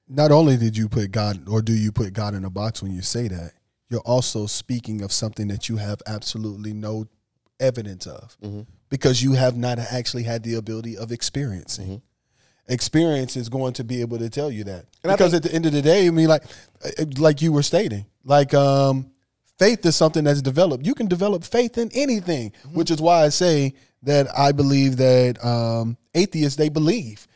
Not only did you put God, or do you put God in a box when you say that, you're also speaking of something that you have absolutely no evidence of, because you have not actually had the ability of experiencing. Experience is going to be able to tell you that. And because at the end of the day, I mean, like you were stating, faith is something that's developed. You can develop faith in anything, which is why I say that I believe that atheists, they believe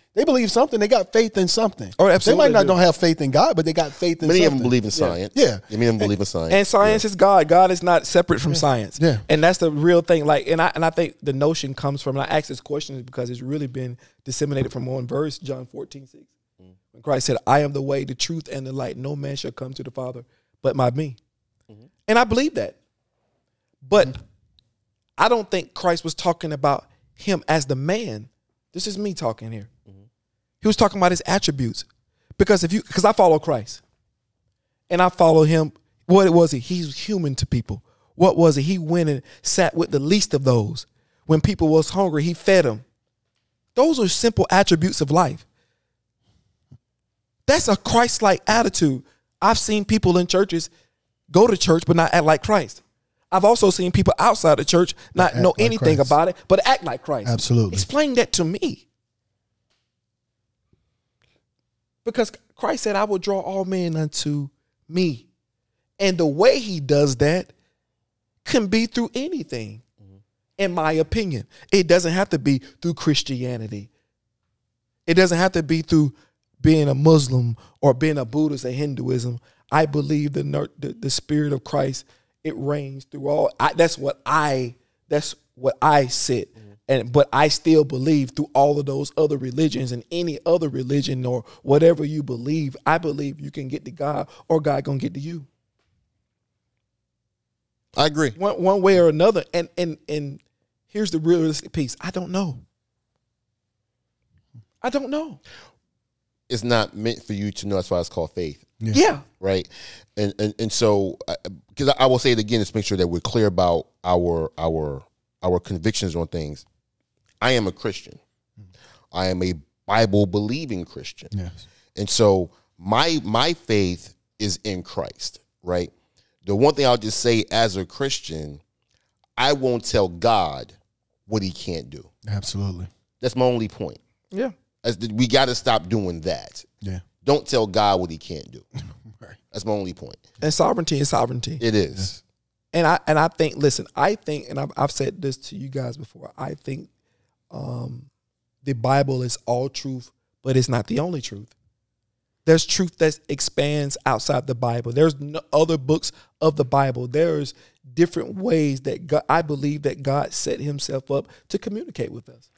something. They got faith in something. Oh, absolutely. They might not don't have faith in God, but they got faith in something. Many of them believe in science. Yeah. Many of them believe in science. And science is God. God is not separate from science. Yeah. And that's the real thing. Like, and I think the notion comes from, and I ask this question because it's really been disseminated from one verse, John 14:6. When Christ said, I am the way, the truth, and the light. No man shall come to the Father but by me. And I believe that. But I don't think Christ was talking about him as the man. This is me talking here. He was talking about his attributes. Because I follow Christ. And I follow him. What was he? He's human to people. What was it? He went and sat with the least of those. When people was hungry, he fed them. Those are simple attributes of life. That's a Christ-like attitude. I've seen people in churches go to church but not act like Christ. I've also seen people outside the church not know anything about it but act like Christ. Absolutely. Explain that to me. Because Christ said, I will draw all men unto me. And the way he does that can be through anything, in my opinion. It doesn't have to be through Christianity. It doesn't have to be through being a Muslim or being a Buddhist or Hinduism. I believe the Spirit of Christ, it reigns through all. That's what I said. But I still believe through all of those other religions and any other religion or whatever you believe, I believe you can get to God or God gonna get to you. I agree. One way or another. And here's the realistic piece. I don't know. It's not meant for you to know. That's why it's called faith. Yeah. Right. And so, because I will say it again, just make sure that we're clear about our convictions on things. I am a Christian. I am a Bible believing Christian. Yes. And so my faith is in Christ, right? The one thing I'll just say as a Christian, I won't tell God what he can't do. Absolutely. That's my only point. Yeah. We got to stop doing that. Yeah. Don't tell God what he can't do. Right. That's my only point. And sovereignty is sovereignty. It is. Yeah. And I think, listen, and I've said this to you guys before, I think the Bible is all truth, but it's not the only truth. There's truth that expands outside the Bible. There's no other books of the Bible. There's different ways that I believe that God set himself up to communicate with us.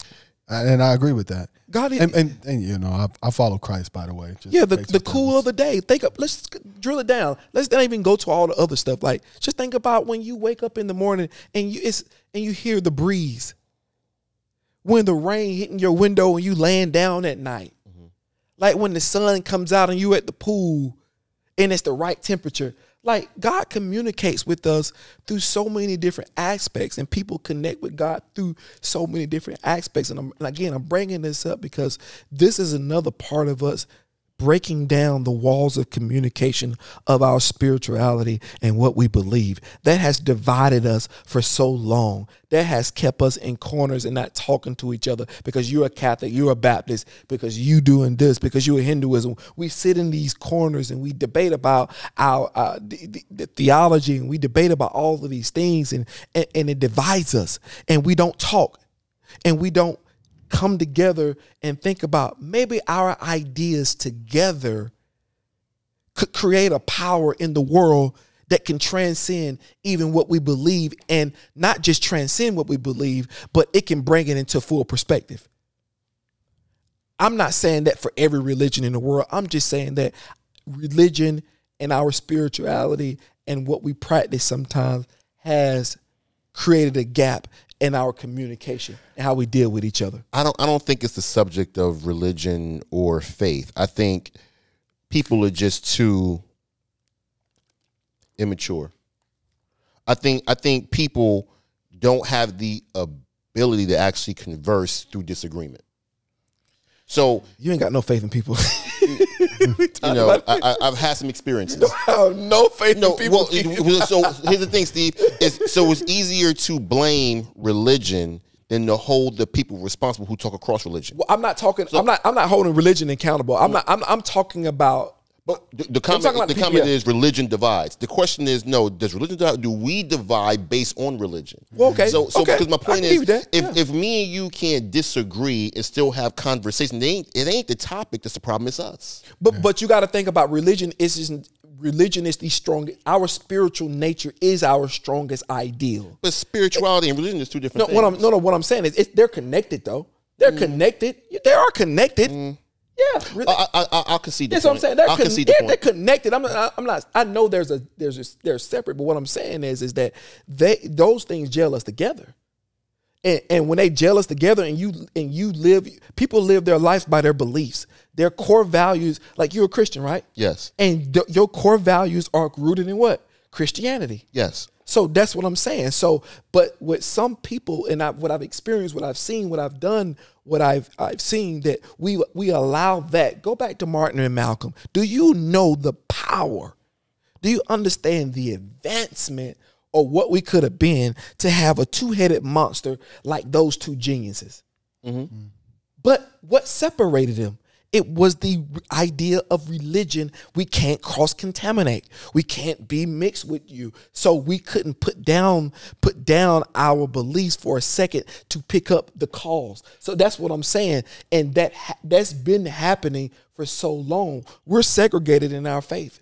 And I agree with that. God, and you know, I follow Christ, by the way. The cool of the day. Let's drill it down. Let's not even go to all the other stuff. Like, just think about when you wake up in the morning and you hear the breeze. When the rain hitting your window and you laying down at night. Mm-hmm. Like when the sun comes out and you at the pool and it's the right temperature. Like, God communicates with us through so many different aspects, and people connect with God through so many different aspects. And again, I'm bringing this up because this is another part of us breaking down the walls of communication of our spirituality and what we believe. That has divided us for so long. That has kept us in corners and not talking to each other because you're a Catholic, you're a Baptist, because you doing this, because you're a Hinduism. We sit in these corners and we debate about the theology, and we debate about all of these things, and it divides us, and we don't talk, and we don't come together and think about maybe our ideas together could create a power in the world that can transcend even what we believe, and not just transcend what we believe, but it can bring it into full perspective. I'm not saying that for every religion in the world. I'm just saying that religion and our spirituality and what we practice sometimes has created a gap in our communication and how we deal with each other. I don't think it's the subject of religion or faith. I think people are just too immature. I think people don't have the ability to actually converse through disagreement. So you ain't got no faith in people. You know, I've had some experiences. No faith in people. Well, so here's the thing, Steve. So it's easier to blame religion than to hold the people responsible who talk across religion. Well, I'm not talking. So, I'm not holding religion accountable. I'm talking about. But the comment is religion divides. The question is, no, does religion divide? Do we divide based on religion? Well, okay. So okay. Because my point is, if if me and you can't disagree and still have conversation, it ain't the topic that's the problem. It's us. But you got to think about religion. Religion is the strongest. Our spiritual nature is our strongest ideal. But spirituality and religion is two different things. What I'm saying is they're connected though. They're connected. They are connected. Yeah, really. I'll concede. That's what I'm saying. They're connected. I'm not. I know they're separate, but what I'm saying is that those things gel us together, and when they gel us together, and you live, people live their lives by their beliefs, their core values. Like, you're a Christian, right? Yes. And your core values are rooted in what? Christianity. Yes. So that's what I'm saying. So, but with some people, and what I've experienced, what I've seen, what I've done, what I've seen, that we allow that. Go back to Martin and Malcolm. Do you know the power? Do you understand the advancement of what we could have been to have a two-headed monster like those two geniuses? Mm-hmm. But what separated them It was the idea of religion. We can't cross-contaminate. We can't be mixed with you. So we couldn't put down our beliefs for a second to pick up the cause. So that's what I'm saying. And that's been happening for so long. We're segregated in our faith.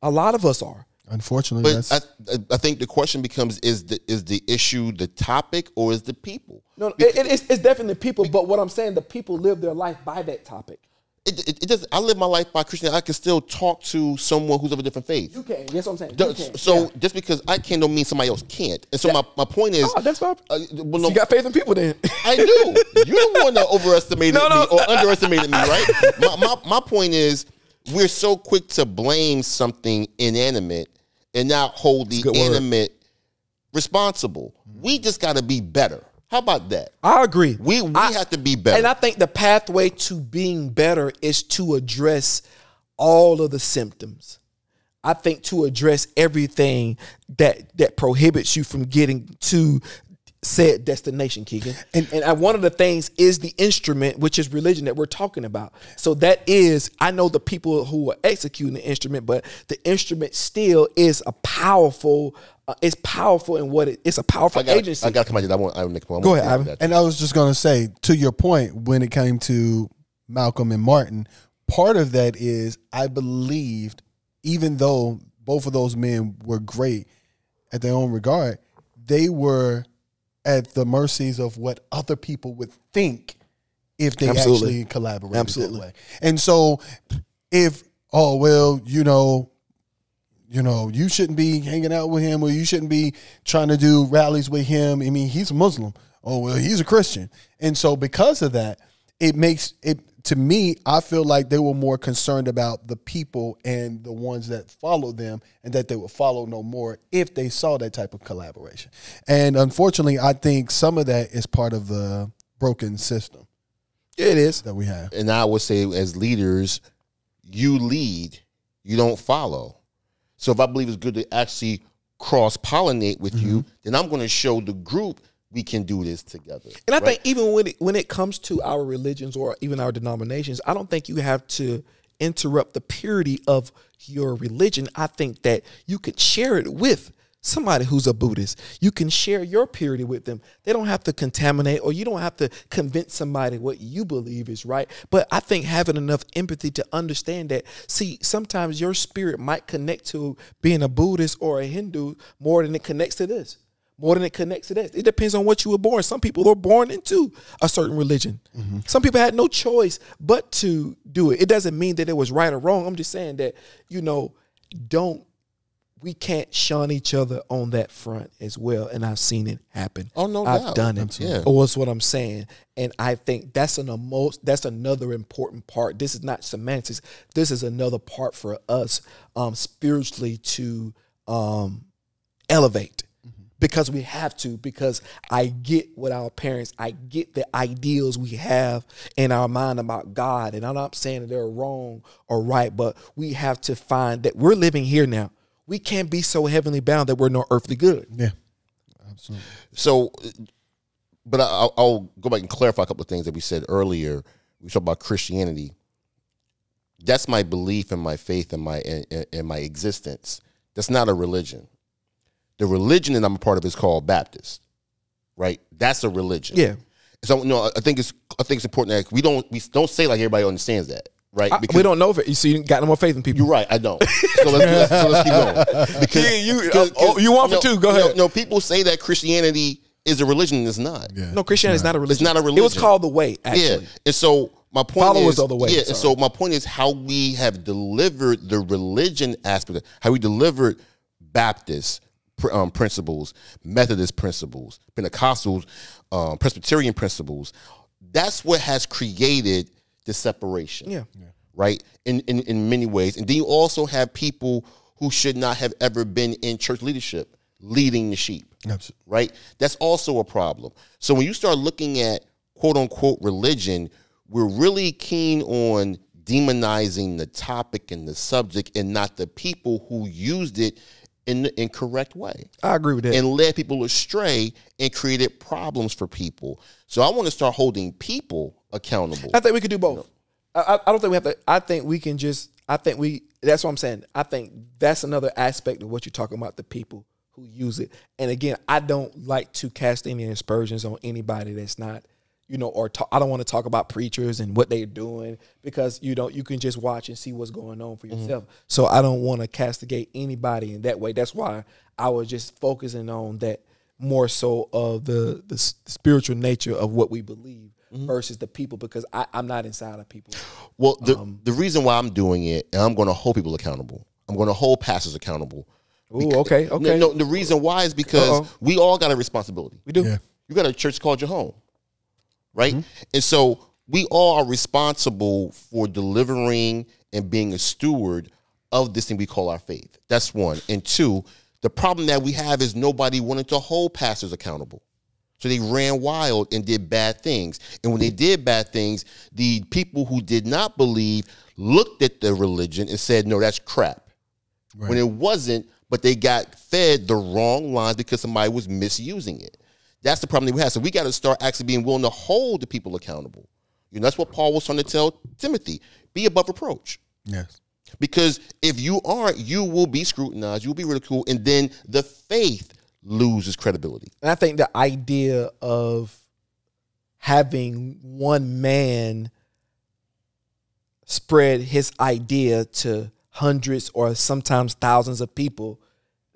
A lot of us are. Unfortunately, but I think the question becomes: is the issue the topic or is the people? No, it's definitely people. But what I'm saying, the people live their life by that topic. It does. I live my life by Christianity. I can still talk to someone who's of a different faith. You can. That's what I'm saying. So just because I can don't mean somebody else can't. And so my point is, that's fine. Well, no, you got faith in people then. I do. You're the one that overestimated me or underestimated me, right? My point is, we're so quick to blame something inanimate and not hold the animate responsible. We just got to be better. How about that? I agree. We have to be better. And I think the pathway to being better is to address all of the symptoms. I think to address everything that prohibits you from getting to said destination, Keegan. And one of the things is the instrument, which is religion that we're talking about. So that is, I know the people who are executing the instrument, but the instrument still is a powerful, it's powerful in what it's a powerful agency. I got to come out here. I want to go ahead, Ivan. And I was just going to say, to your point, when it came to Malcolm and Martin, part of that is I believed, even though both of those men were great at their own regard, they were at the mercies of what other people would think if they actually collaborated that way. And so if, you shouldn't be hanging out with him or you shouldn't be trying to do rallies with him. I mean, he's a Muslim. Oh, well, he's a Christian. And so because of that, it makes it, to me, I feel like they were more concerned about the people and the ones that followed them and that they would follow no more if they saw that type of collaboration. And unfortunately, I think some of that is part of the broken system. It is. That we have. And I would say as leaders, you lead, you don't follow. So if I believe it's good to actually cross-pollinate with you, then I'm going to show the group we can do this together. And I think even when it comes to our religions or even our denominations, I don't think you have to interrupt the purity of your religion. I think that you could share it with somebody who's a Buddhist. You can share your purity with them. They don't have to contaminate, or you don't have to convince somebody what you believe is right. But I think having enough empathy to understand that, see, sometimes your spirit might connect to being a Buddhist or a Hindu more than it connects to this. More than it connects to that. It depends on what you were born. Some people are born into a certain religion. Some people had no choice but to do it. It doesn't mean that it was right or wrong. I'm just saying that, we can't shun each other on that front as well. And I've seen it happen. Oh, no I've doubt. done it. Yeah. Or that's what I'm saying. And I think that's another important part. This is not semantics. This is another part for us spiritually to elevate. Because we have to, because I get what our parents, I get the ideals we have in our mind about God. And I'm not saying that they're wrong or right, but we have to find that we're living here now. We can't be so heavenly bound that we're no earthly good. Yeah, absolutely. So, but I'll go back and clarify a couple of things that we said earlier. We talked about Christianity. That's my belief and my faith and my existence. That's not a religion. The religion that I'm a part of is called Baptist, right? That's a religion. Yeah. So I think it's important that we don't say like everybody understands that, right? Because we don't know if it. So you got no more faith in people. You're right. I don't. So let's keep going. Because you want for two? Go ahead. No, people say that Christianity is a religion, and it's not. Yeah. No, Christianity is not a religion. It's not a religion. It was called the Way. Actually. Yeah. And so my point Followers is, of the Way. Yeah. Sorry. And so my point is how we have delivered the religion aspect, how we delivered Baptist principles, Methodist principles, Pentecostals, Presbyterian principles. That's what has created the separation. Yeah. Right? In many ways. And then you also have people who should not have ever been in church leadership leading the sheep. Absolutely. Right? That's also a problem. So when you start looking at quote unquote religion, we're really keen on demonizing the topic and the subject and not the people who used it in the incorrect way. I agree with that. And led people astray and created problems for people. So I want to start holding people accountable. I think we could do both. I don't think we have to. I think we can just. I think we. That's what I'm saying. I think that's another aspect of what you're talking about. The people who use it. And again, I don't like to cast any aspersions on anybody that's not, or I don't want to talk about preachers and what they're doing, because you can just watch and see what's going on for yourself. So I don't want to castigate anybody in that way. That's why I was just focusing on that more so of the spiritual nature of what we believe versus the people, because I'm not inside of people. Well, the reason why I'm doing it, and I'm going to hold people accountable. I'm going to hold pastors accountable. Ooh, okay. No, the reason why is because we all got a responsibility. We do. Yeah. You got a church called your home, right? And so we all are responsible for delivering and being a steward of this thing we call our faith. That's one. And two, the problem that we have is nobody wanted to hold pastors accountable. So they ran wild and did bad things. And when they did bad things, the people who did not believe looked at the religion and said, no, that's crap. Right. When it wasn't, but they got fed the wrong line because somebody was misusing it. That's the problem that we have. So we got to start actually being willing to hold the people accountable. That's what Paul was trying to tell Timothy. Be above reproach. Yes. Because if you aren't, you will be scrutinized, you'll be ridiculed, and then the faith loses credibility. And I think the idea of having one man spread his idea to hundreds or sometimes thousands of people,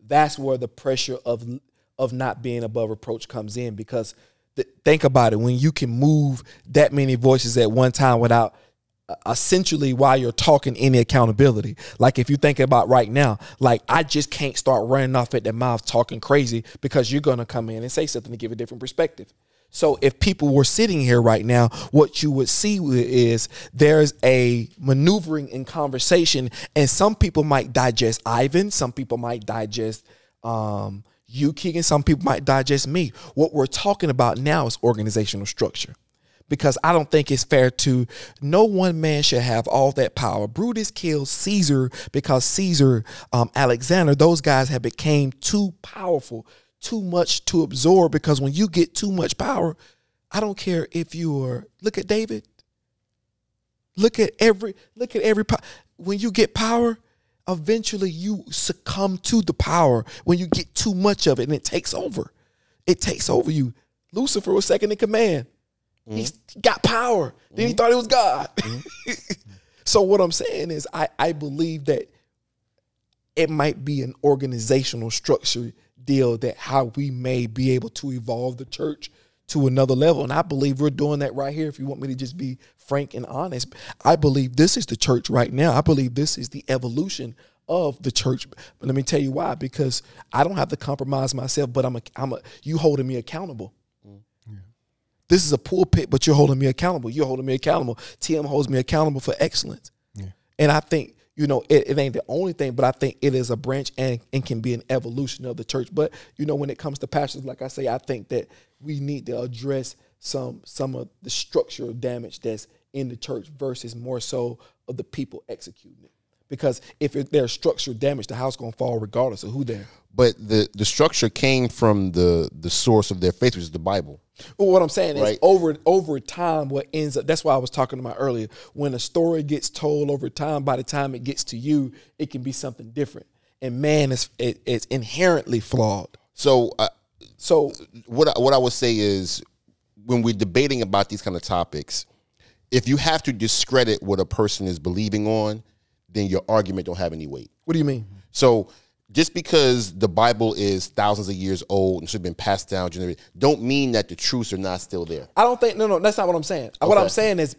that's where the pressure of not being above reproach comes in. Because think about it, when you can move that many voices at one time without essentially, while you're talking, any accountability. Like if you think about right now, like I just can't start running off at the mouth talking crazy, because you're going to come in and say something to give a different perspective. So if people were sitting here right now, what you would see is there's a maneuvering in conversation, and some people might digest Ivan, some people might digest you, Keegan, some people might digest me. What we're talking about now is organizational structure, because I don't think it's fair to, no one man should have all that power. Brutus killed Caesar because Caesar, Alexander, those guys have became too powerful, too much to absorb, because when you get too much power, I don't care if look at David. Look at every when you get power, eventually you succumb to the power when you get too much of it, and it takes over. It takes over you. Lucifer was second in command. He got power. Then he thought he was God. So what I'm saying is I believe that it might be an organizational structure deal, that how we may be able to evolve the church to another level. And I believe we're doing that right here. If you want me to just be frank and honest, I believe this is the church right now. I believe this is the evolution of the church. But let me tell you why, because I don't have to compromise myself, but you holding me accountable. This is a pulpit, but you're holding me accountable. You're holding me accountable. TM holds me accountable for excellence. Yeah. And I think, it ain't the only thing, but I think it is a branch and can be an evolution of the church. But, when it comes to pastors, like I say, I think that we need to address some of the structural damage that's in the church versus more so of the people executing it. Because if there's structural damage, the house going to fall regardless of who there. But the structure came from the source of their faith, which is the Bible. Well, what I'm saying is over time, what ends up, that's why I was talking about earlier, when a story gets told over time, by the time it gets to you, it can be something different. And man, it's inherently flawed. So what I would say is, when we're debating about these kind of topics, if you have to discredit what a person is believing on, then your argument don't have any weight. What do you mean? So just because the Bible is thousands of years old and should have been passed down, don't mean that the truths are not still there. I don't think, no, that's not what I'm saying. Okay. What I'm saying is,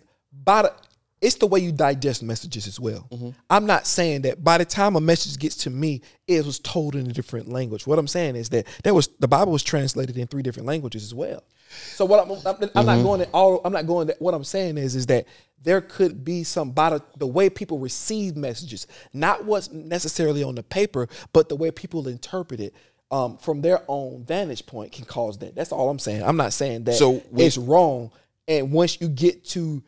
it's the way you digest messages as well. I'm not saying that by the time a message gets to me, it was told in a different language. What I'm saying is that the Bible was translated in 3 different languages as well. So what I'm not going to all. I'm not going. What I'm saying is that there could be some by the way people receive messages, not what's necessarily on the paper, but the way people interpret it from their own vantage point can cause that. That's all I'm saying. I'm not saying that it's wrong. And once you get to,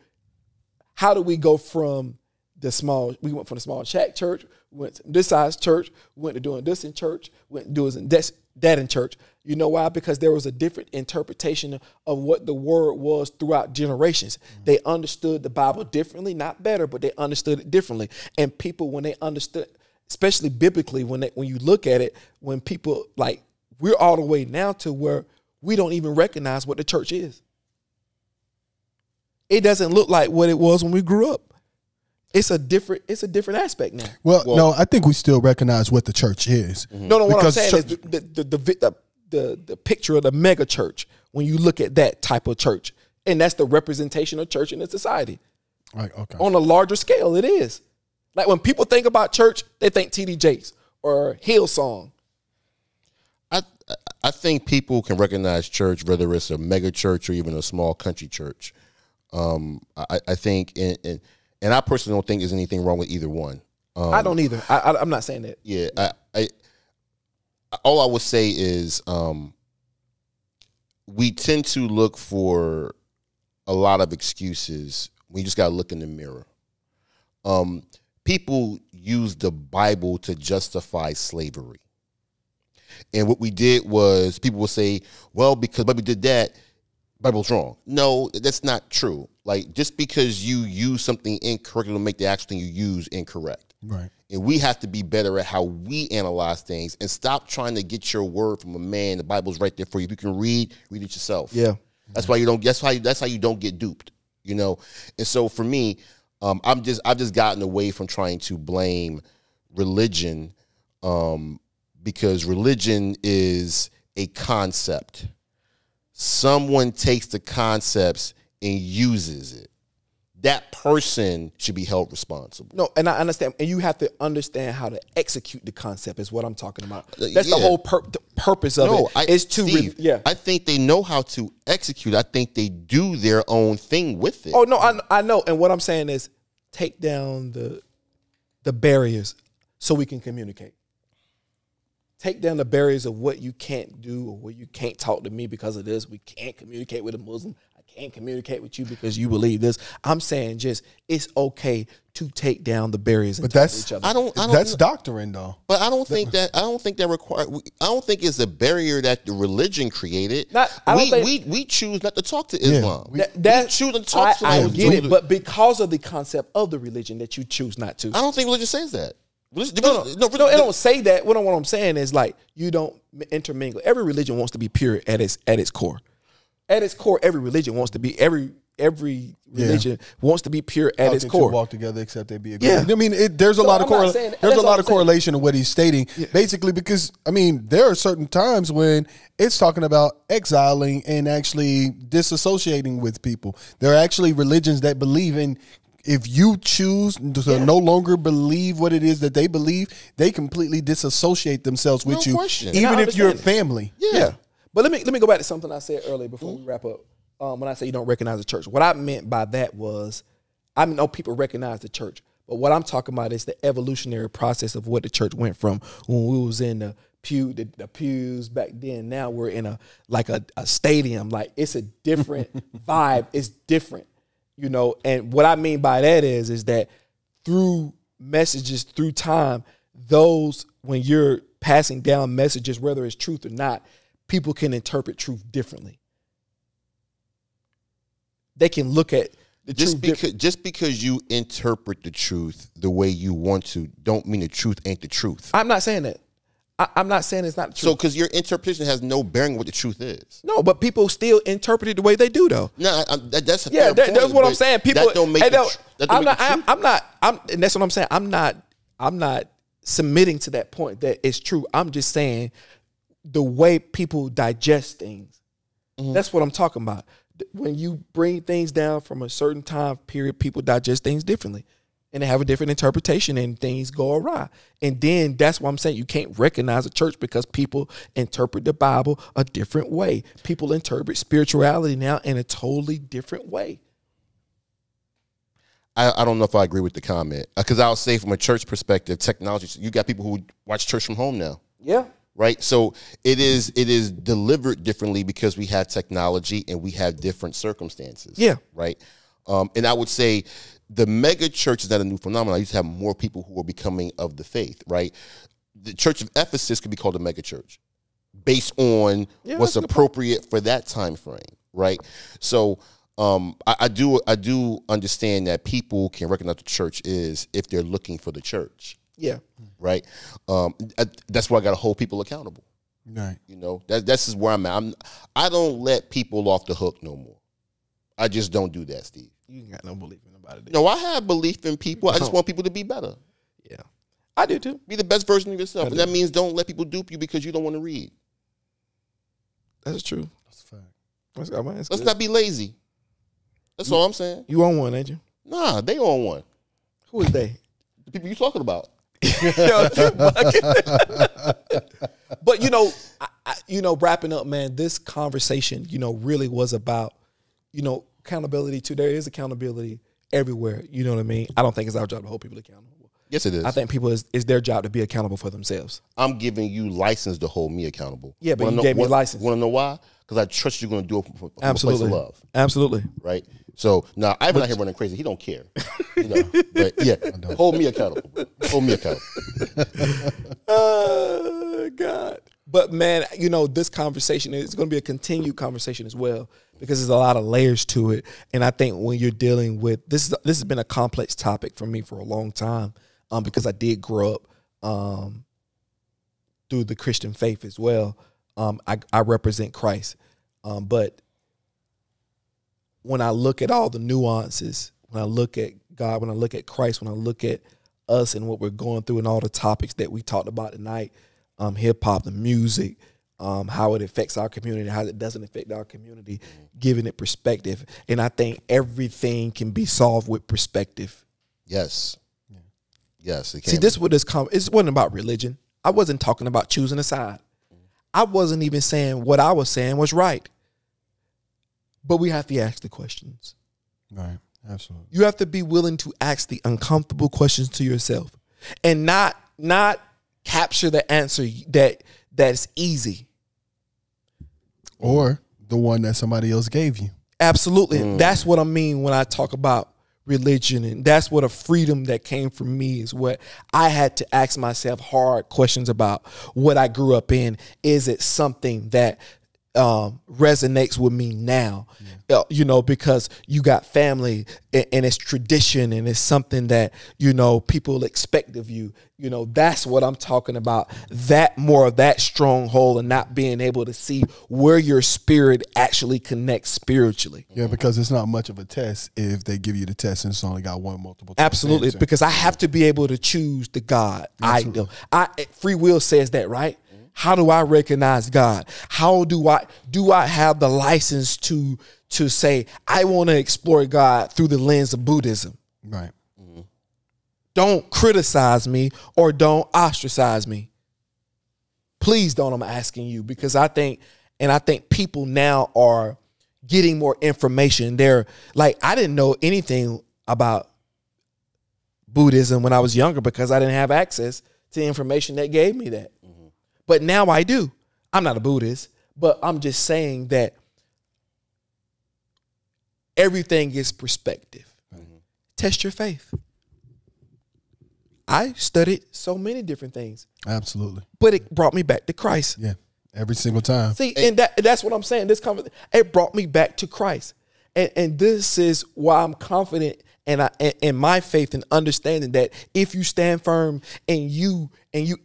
how do we go from we went from the small shack church, went to this size church, went to doing this in church, went to doing that in church. You know why? Because there was a different interpretation of what the word was throughout generations. They understood the Bible differently, not better, but they understood it differently. And people, when they understood, especially biblically, when you look at it, when people, like, we're all the way now to where we don't even recognize what the church is. It doesn't look like what it was when we grew up. It's a different aspect now. Well, no, I think we still recognize what the church is. No, what I'm saying is the picture of the mega church, when you look at that type of church, and that's the representation of church in the society. Right, okay. On a larger scale, it is. Like when people think about church, they think TD Jakes or Hillsong. I think people can recognize church, whether it's a mega church or even a small country church. I think, and I personally don't think there's anything wrong with either one. I don't either. I'm not saying that. Yeah, all I would say is we tend to look for a lot of excuses. We just got to look in the mirror. People use the Bible to justify slavery. And what we did was people will say, well, because Bible did that, Bible's wrong. No, that's not true. Like, just because you use something incorrect will make the actual thing you use incorrect. Right. And we have to be better at how we analyze things and stop trying to get your word from a man. The Bible's right there for you. If you can read it yourself. Yeah. That's why you don't. That's how you don't get duped. You know. And so for me, I've just gotten away from trying to blame religion, because religion is a concept. Someone takes the concepts and uses it. That person should be held responsible. No, and I understand. And you have to understand how to execute the concept is what I'm talking about. That's the whole purpose of it. I think they know how to execute. I think they do their own thing with it. Oh, no, I know. And what I'm saying is take down the barriers so we can communicate. Take down the barriers of what you can't do or what you can't talk to me because of this. We can't communicate with a Muslim. I can't communicate with you because you believe this. I'm saying just it's okay to take down the barriers and talk to each other. That's doctrine, though. But I don't think it's a barrier that the religion created. We choose not to talk to Islam. We choose not to talk to them. I get it, but because of the concept of the religion that you choose not to. I don't think religion says that. No, it don't say that. What I'm saying is, like, you don't intermingle. Every religion wants to be pure at its core. At its core, every religion wants to be every religion wants to be pure at its core. Walk together, except they be agreed. I mean, there's a lot of correlation in what he's stating, basically, because I mean, there are certain times when it's talking about exiling and actually disassociating with people. There are actually religions that believe in. If you choose to no longer believe what it is that they believe, they completely disassociate themselves with you, even if you're family. Yeah. But let me go back to something I said earlier before we wrap up. When I say you don't recognize the church, what I meant by that was, I know people recognize the church, but what I'm talking about is the evolutionary process of what the church went from when we was in the pews back then. Now we're in a stadium. Like, it's a different vibe. It's different. You know, and what I mean by that is that through messages, through time, when you're passing down messages, whether it's truth or not, people can interpret truth differently. They can look at the truth. Just because you interpret the truth the way you want to, don't mean the truth ain't the truth. I'm not saying that. I'm not saying it's not true. So, because your interpretation has no bearing on what the truth is. No, but people still interpret it the way they do, though. No, that's a fair point, that's what I'm saying. People that don't make it true. And that's what I'm saying. I'm not submitting to that point that it's true. I'm just saying the way people digest things. Mm-hmm. That's what I'm talking about. When you bring things down from a certain time period, people digest things differently. And they have a different interpretation and things go awry. And then that's why I'm saying you can't recognize a church because people interpret the Bible a different way. People interpret spirituality now in a totally different way. I don't know if I agree with the comment. Because I'll say from a church perspective, technology, you got people who watch church from home now. Yeah. Right? So it is delivered differently because we have technology and we have different circumstances. Yeah. Right? And I would say the mega church is not a new phenomenon. I used to have more people who were becoming of the faith, right? The Church of Ephesus could be called a mega church based on what's appropriate for that time frame, right? So I do understand that people can recognize what the church is if they're looking for the church. Yeah. Right. That's why I got to hold people accountable. Right. You know, that's just where I'm at. I don't let people off the hook no more. I just don't do that, Steve. You ain't got no belief in about it. No, I have belief in people. I just want people to be better. Yeah. I do too. Be the best version of yourself. And that means don't let people dupe you because you don't want to read. That's true. That's a fact. Let's not be lazy. That's all I'm saying. You on one, ain't you? Nah, they on one. Who is they? The people you talking about. But wrapping up, man, this conversation, really was about, accountability too. There is accountability everywhere. You know what I mean? I don't think it's our job to hold people accountable. Yes, it is. I think people it's their job to be accountable for themselves. I'm giving you license to hold me accountable. Yeah, but you gave me license. Want to know why? Because I trust you're going to do it from a place of love. Absolutely. Right? So, now, Ivan out here running crazy. He don't care. But, yeah, hold me accountable. Hold me accountable. God. But, man, this conversation is going to be a continued conversation as well because there's a lot of layers to it. And I think when you're dealing with this has been a complex topic for me for a long time because I did grow up through the Christian faith as well. I represent Christ. But when I look at all the nuances, when I look at God, when I look at Christ, when I look at us and what we're going through and all the topics that we talked about tonight, hip hop, the music, how it affects our community, how it doesn't affect our community, giving it perspective. And I think everything can be solved with perspective. Yes. Yes, it can. See, this it wasn't about religion. I wasn't talking about choosing a side. I wasn't even saying what I was saying was right. But we have to ask the questions. Right. Absolutely. You have to be willing to ask the uncomfortable questions to yourself and not capture the answer that's easy. Or the one that somebody else gave you. Absolutely. That's what I mean when I talk about religion. And that's what a freedom that came from me is what I had to ask myself hard questions about what I grew up in. Is it something that resonates with me now, because you got family and it's tradition and it's something that, people expect of you. That's what I'm talking about. That more of that stronghold and not being able to see where your spirit actually connects spiritually. Yeah, because it's not much of a test if they give you the test and it's only got one multiple choice Absolutely, answer. Because I have to be able to choose the God I know. Free will says that, right? How do I recognize God? How do I have the license to say I want to explore God through the lens of Buddhism? Right. Don't criticize me or don't ostracize me. Please don't. I'm asking you because I think people now are getting more information. They're like, I didn't know anything about Buddhism when I was younger because I didn't have access to information that gave me that. But now I do. I'm not a Buddhist, but I'm just saying that everything is perspective. Test your faith. I studied so many different things. Absolutely. But it brought me back to Christ. Yeah. Every single time. See, and that's what I'm saying. It brought me back to Christ. And this is why I'm confident in my faith and understanding that if you stand firm and you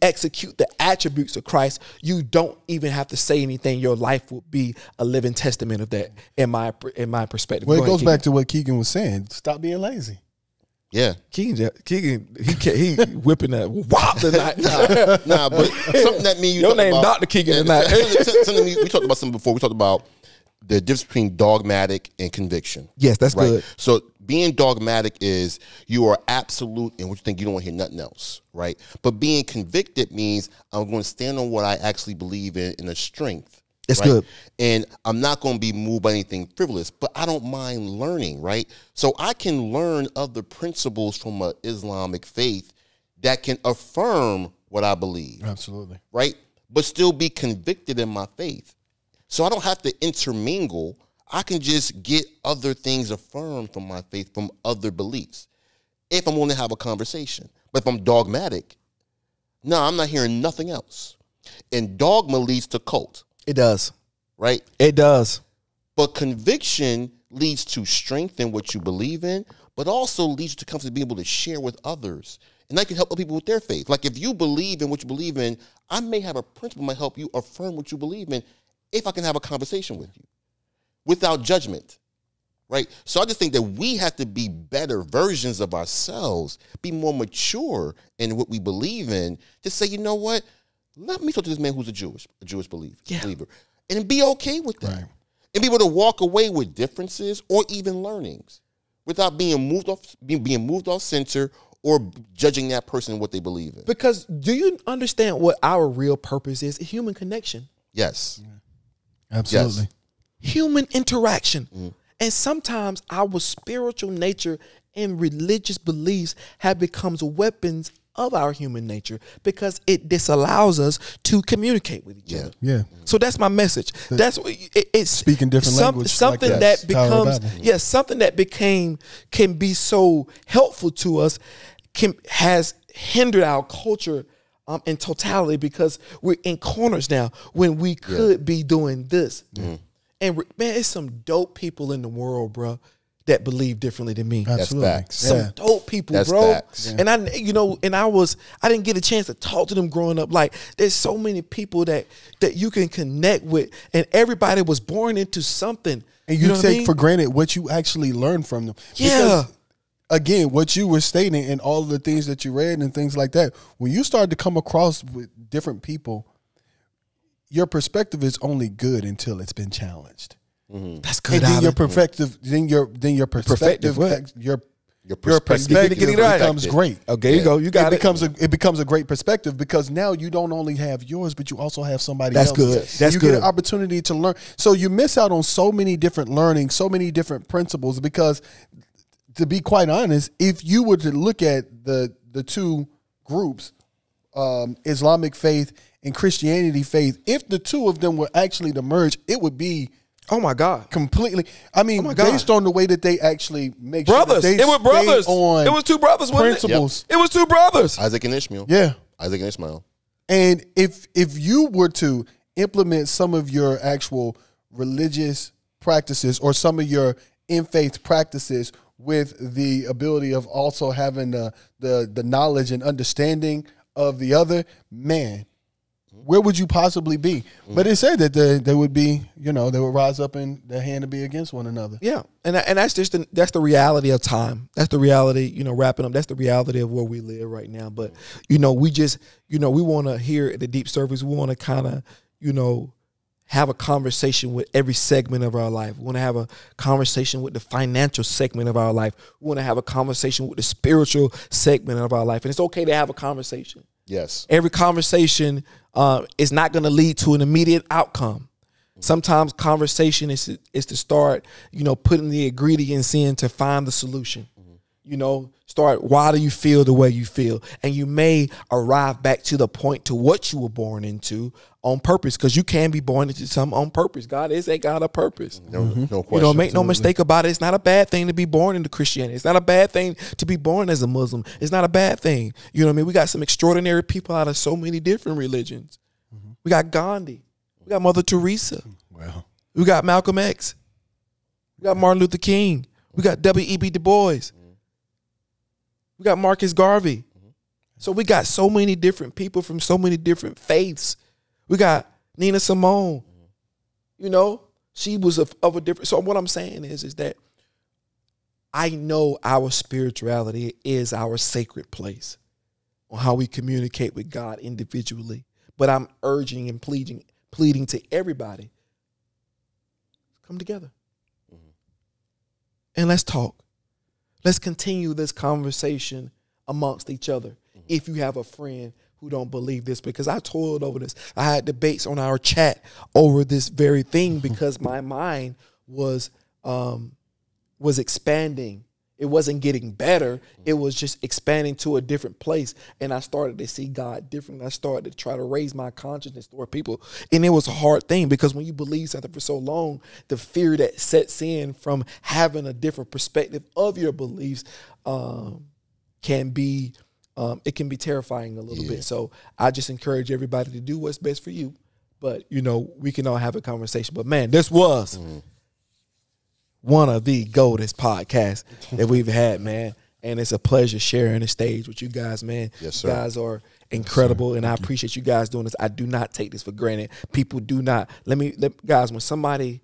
execute the attributes of Christ, you don't even have to say anything. Your life will be a living testament of that in my perspective. Well, it goes back to what Keegan was saying. Stop being lazy. Yeah. Keegan, he whipping that wop tonight. Nah, but something that me you your name about, Dr. Keegan tonight. Something we talked about something before. We talked about the difference between dogmatic and conviction. Yes, that's right? good. So being dogmatic is you are absolute in what you think, you don't want to hear nothing else, right? But being convicted means I'm going to stand on what I actually believe in a strength. It's right? good. And I'm not going to be moved by anything frivolous, but I don't mind learning, right? So I can learn other principles from an Islamic faith that can affirm what I believe. Absolutely. Right? But still be convicted in my faith. So I don't have to intermingle. I can just get other things affirmed from my faith, from other beliefs. if I'm willing to have a conversation. But if I'm dogmatic, no, I'm not hearing nothing else. And dogma leads to cult. It does. Right? It does. But conviction leads to strength in what you believe in, but also leads you to come to be able to share with others. And that can help other people with their faith. Like if you believe in what you believe in, I may have a principle that might help you affirm what you believe in if I can have a conversation with you without judgment. Right? So I just think that we have to be better versions of ourselves, be more mature in what we believe in, to say, you know what? Let me talk to this man who's a Jewish believer, and be okay with that. Right. And be able to walk away with differences or even learnings without being moved off center or judging that person and what they believe in. Because do you understand what our real purpose is? Human connection. Yes. Yeah. Absolutely. Yes. Human interaction. Mm. And sometimes our spiritual nature and religious beliefs have become weapons of our human nature because it disallows us to communicate with each other. Yeah. So that's my message. That's what it's speaking different language. Something like that becomes something that can be so helpful to us has hindered our culture in totality because we're in corners now when we could be doing this. Mm. And man, it's some dope people in the world, bro, that believe differently than me. Absolutely. That's facts. Some dope people, that's bro. Facts. Yeah. And I didn't get a chance to talk to them growing up. Like, there's so many people that you can connect with, and everybody was born into something. And you take for granted what you actually learned from them. Yeah. Because, again, what you were stating and all of the things that you read and things like that, when you start to come across with different people, your perspective is only good until it's been challenged. Mm-hmm. That's good. And then your perspective, your perspective becomes great. Okay, you go. You got it. It becomes a great perspective because now you don't only have yours, but you also have somebody else's. That's good. That's you good. get an opportunity to learn. So you miss out on so many different learnings, so many different principles because, to be quite honest, if you were to look at the two groups, Islamic faith and Christianity faith, if the two of them were actually to merge, it would be, oh my God, completely. I mean, based on the way that they actually make brothers, sure that it was brothers. On it was two brothers. Principles. It was two brothers, Isaac and Ishmael. Yeah, Isaac and Ishmael. And if you were to implement some of your actual religious practices or some of your in-faith practices with the ability of also having the knowledge and understanding of the other, man, where would you possibly be? But it said that they would be, they would rise up in their hand to be against one another. Yeah, and that's just that's the reality of time. That's the reality, wrapping up. That's the reality of where we live right now. But we just, we want to here at the Deep Service. We want to kind of, have a conversation with every segment of our life. We want to have a conversation with the financial segment of our life. We want to have a conversation with the spiritual segment of our life. And it's okay to have a conversation. Yes. Every conversation is not going to lead to an immediate outcome. Sometimes conversation is to start, putting the ingredients in to find the solution. Start, why do you feel the way you feel? And you may arrive back to the point to what you were born into on purpose, because you can be born into something on purpose. God is a God of purpose. No question. Make no mistake about it. It's not a bad thing to be born into Christianity. It's not a bad thing to be born as a Muslim. It's not a bad thing. You know what I mean? We got some extraordinary people out of so many different religions. Mm-hmm. We got Gandhi. We got Mother Teresa. Wow. We got Malcolm X. We got Martin Luther King. We got W.E.B. Du Bois. We got Marcus Garvey. So we got so many different people from so many different faiths. We got Nina Simone. She was of a different. So what I'm saying is that I know our spirituality is our sacred place on how we communicate with God individually. But I'm urging and pleading to everybody, come together and let's talk. Let's continue this conversation amongst each other. If you have a friend who don't believe this, because I toiled over this. I had debates on our chat over this very thing because my mind was expanding. It wasn't getting better. It was just expanding to a different place. And I started to see God differently. I started to try to raise my consciousness toward people. And it was a hard thing because when you believe something for so long, the fear that sets in from having a different perspective of your beliefs, can be terrifying a little bit. So I just encourage everybody to do what's best for you. But, you know, we can all have a conversation. But, man, this was one of the goldest podcasts that we've had, man. And it's a pleasure sharing the stage with you guys, man. Yes, sir. You guys are incredible, and I appreciate you guys doing this. I do not take this for granted. People do not. Guys, when somebody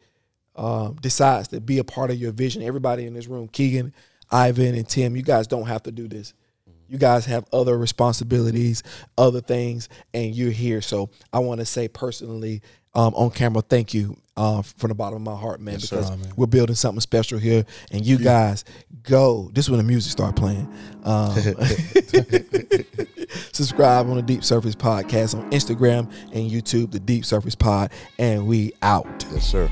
decides to be a part of your vision, everybody in this room, Keegan, Ivan, and Tim, you guys don't have to do this. You guys have other responsibilities, other things, and you're here. So I want to say personally, on camera, thank you from the bottom of my heart, man, because we're building something special here. And you guys go. This is when the music start playing. Subscribe on the Deep Surface Podcast on Instagram and YouTube, the Deep Surface Pod, and we out. Yes, sir.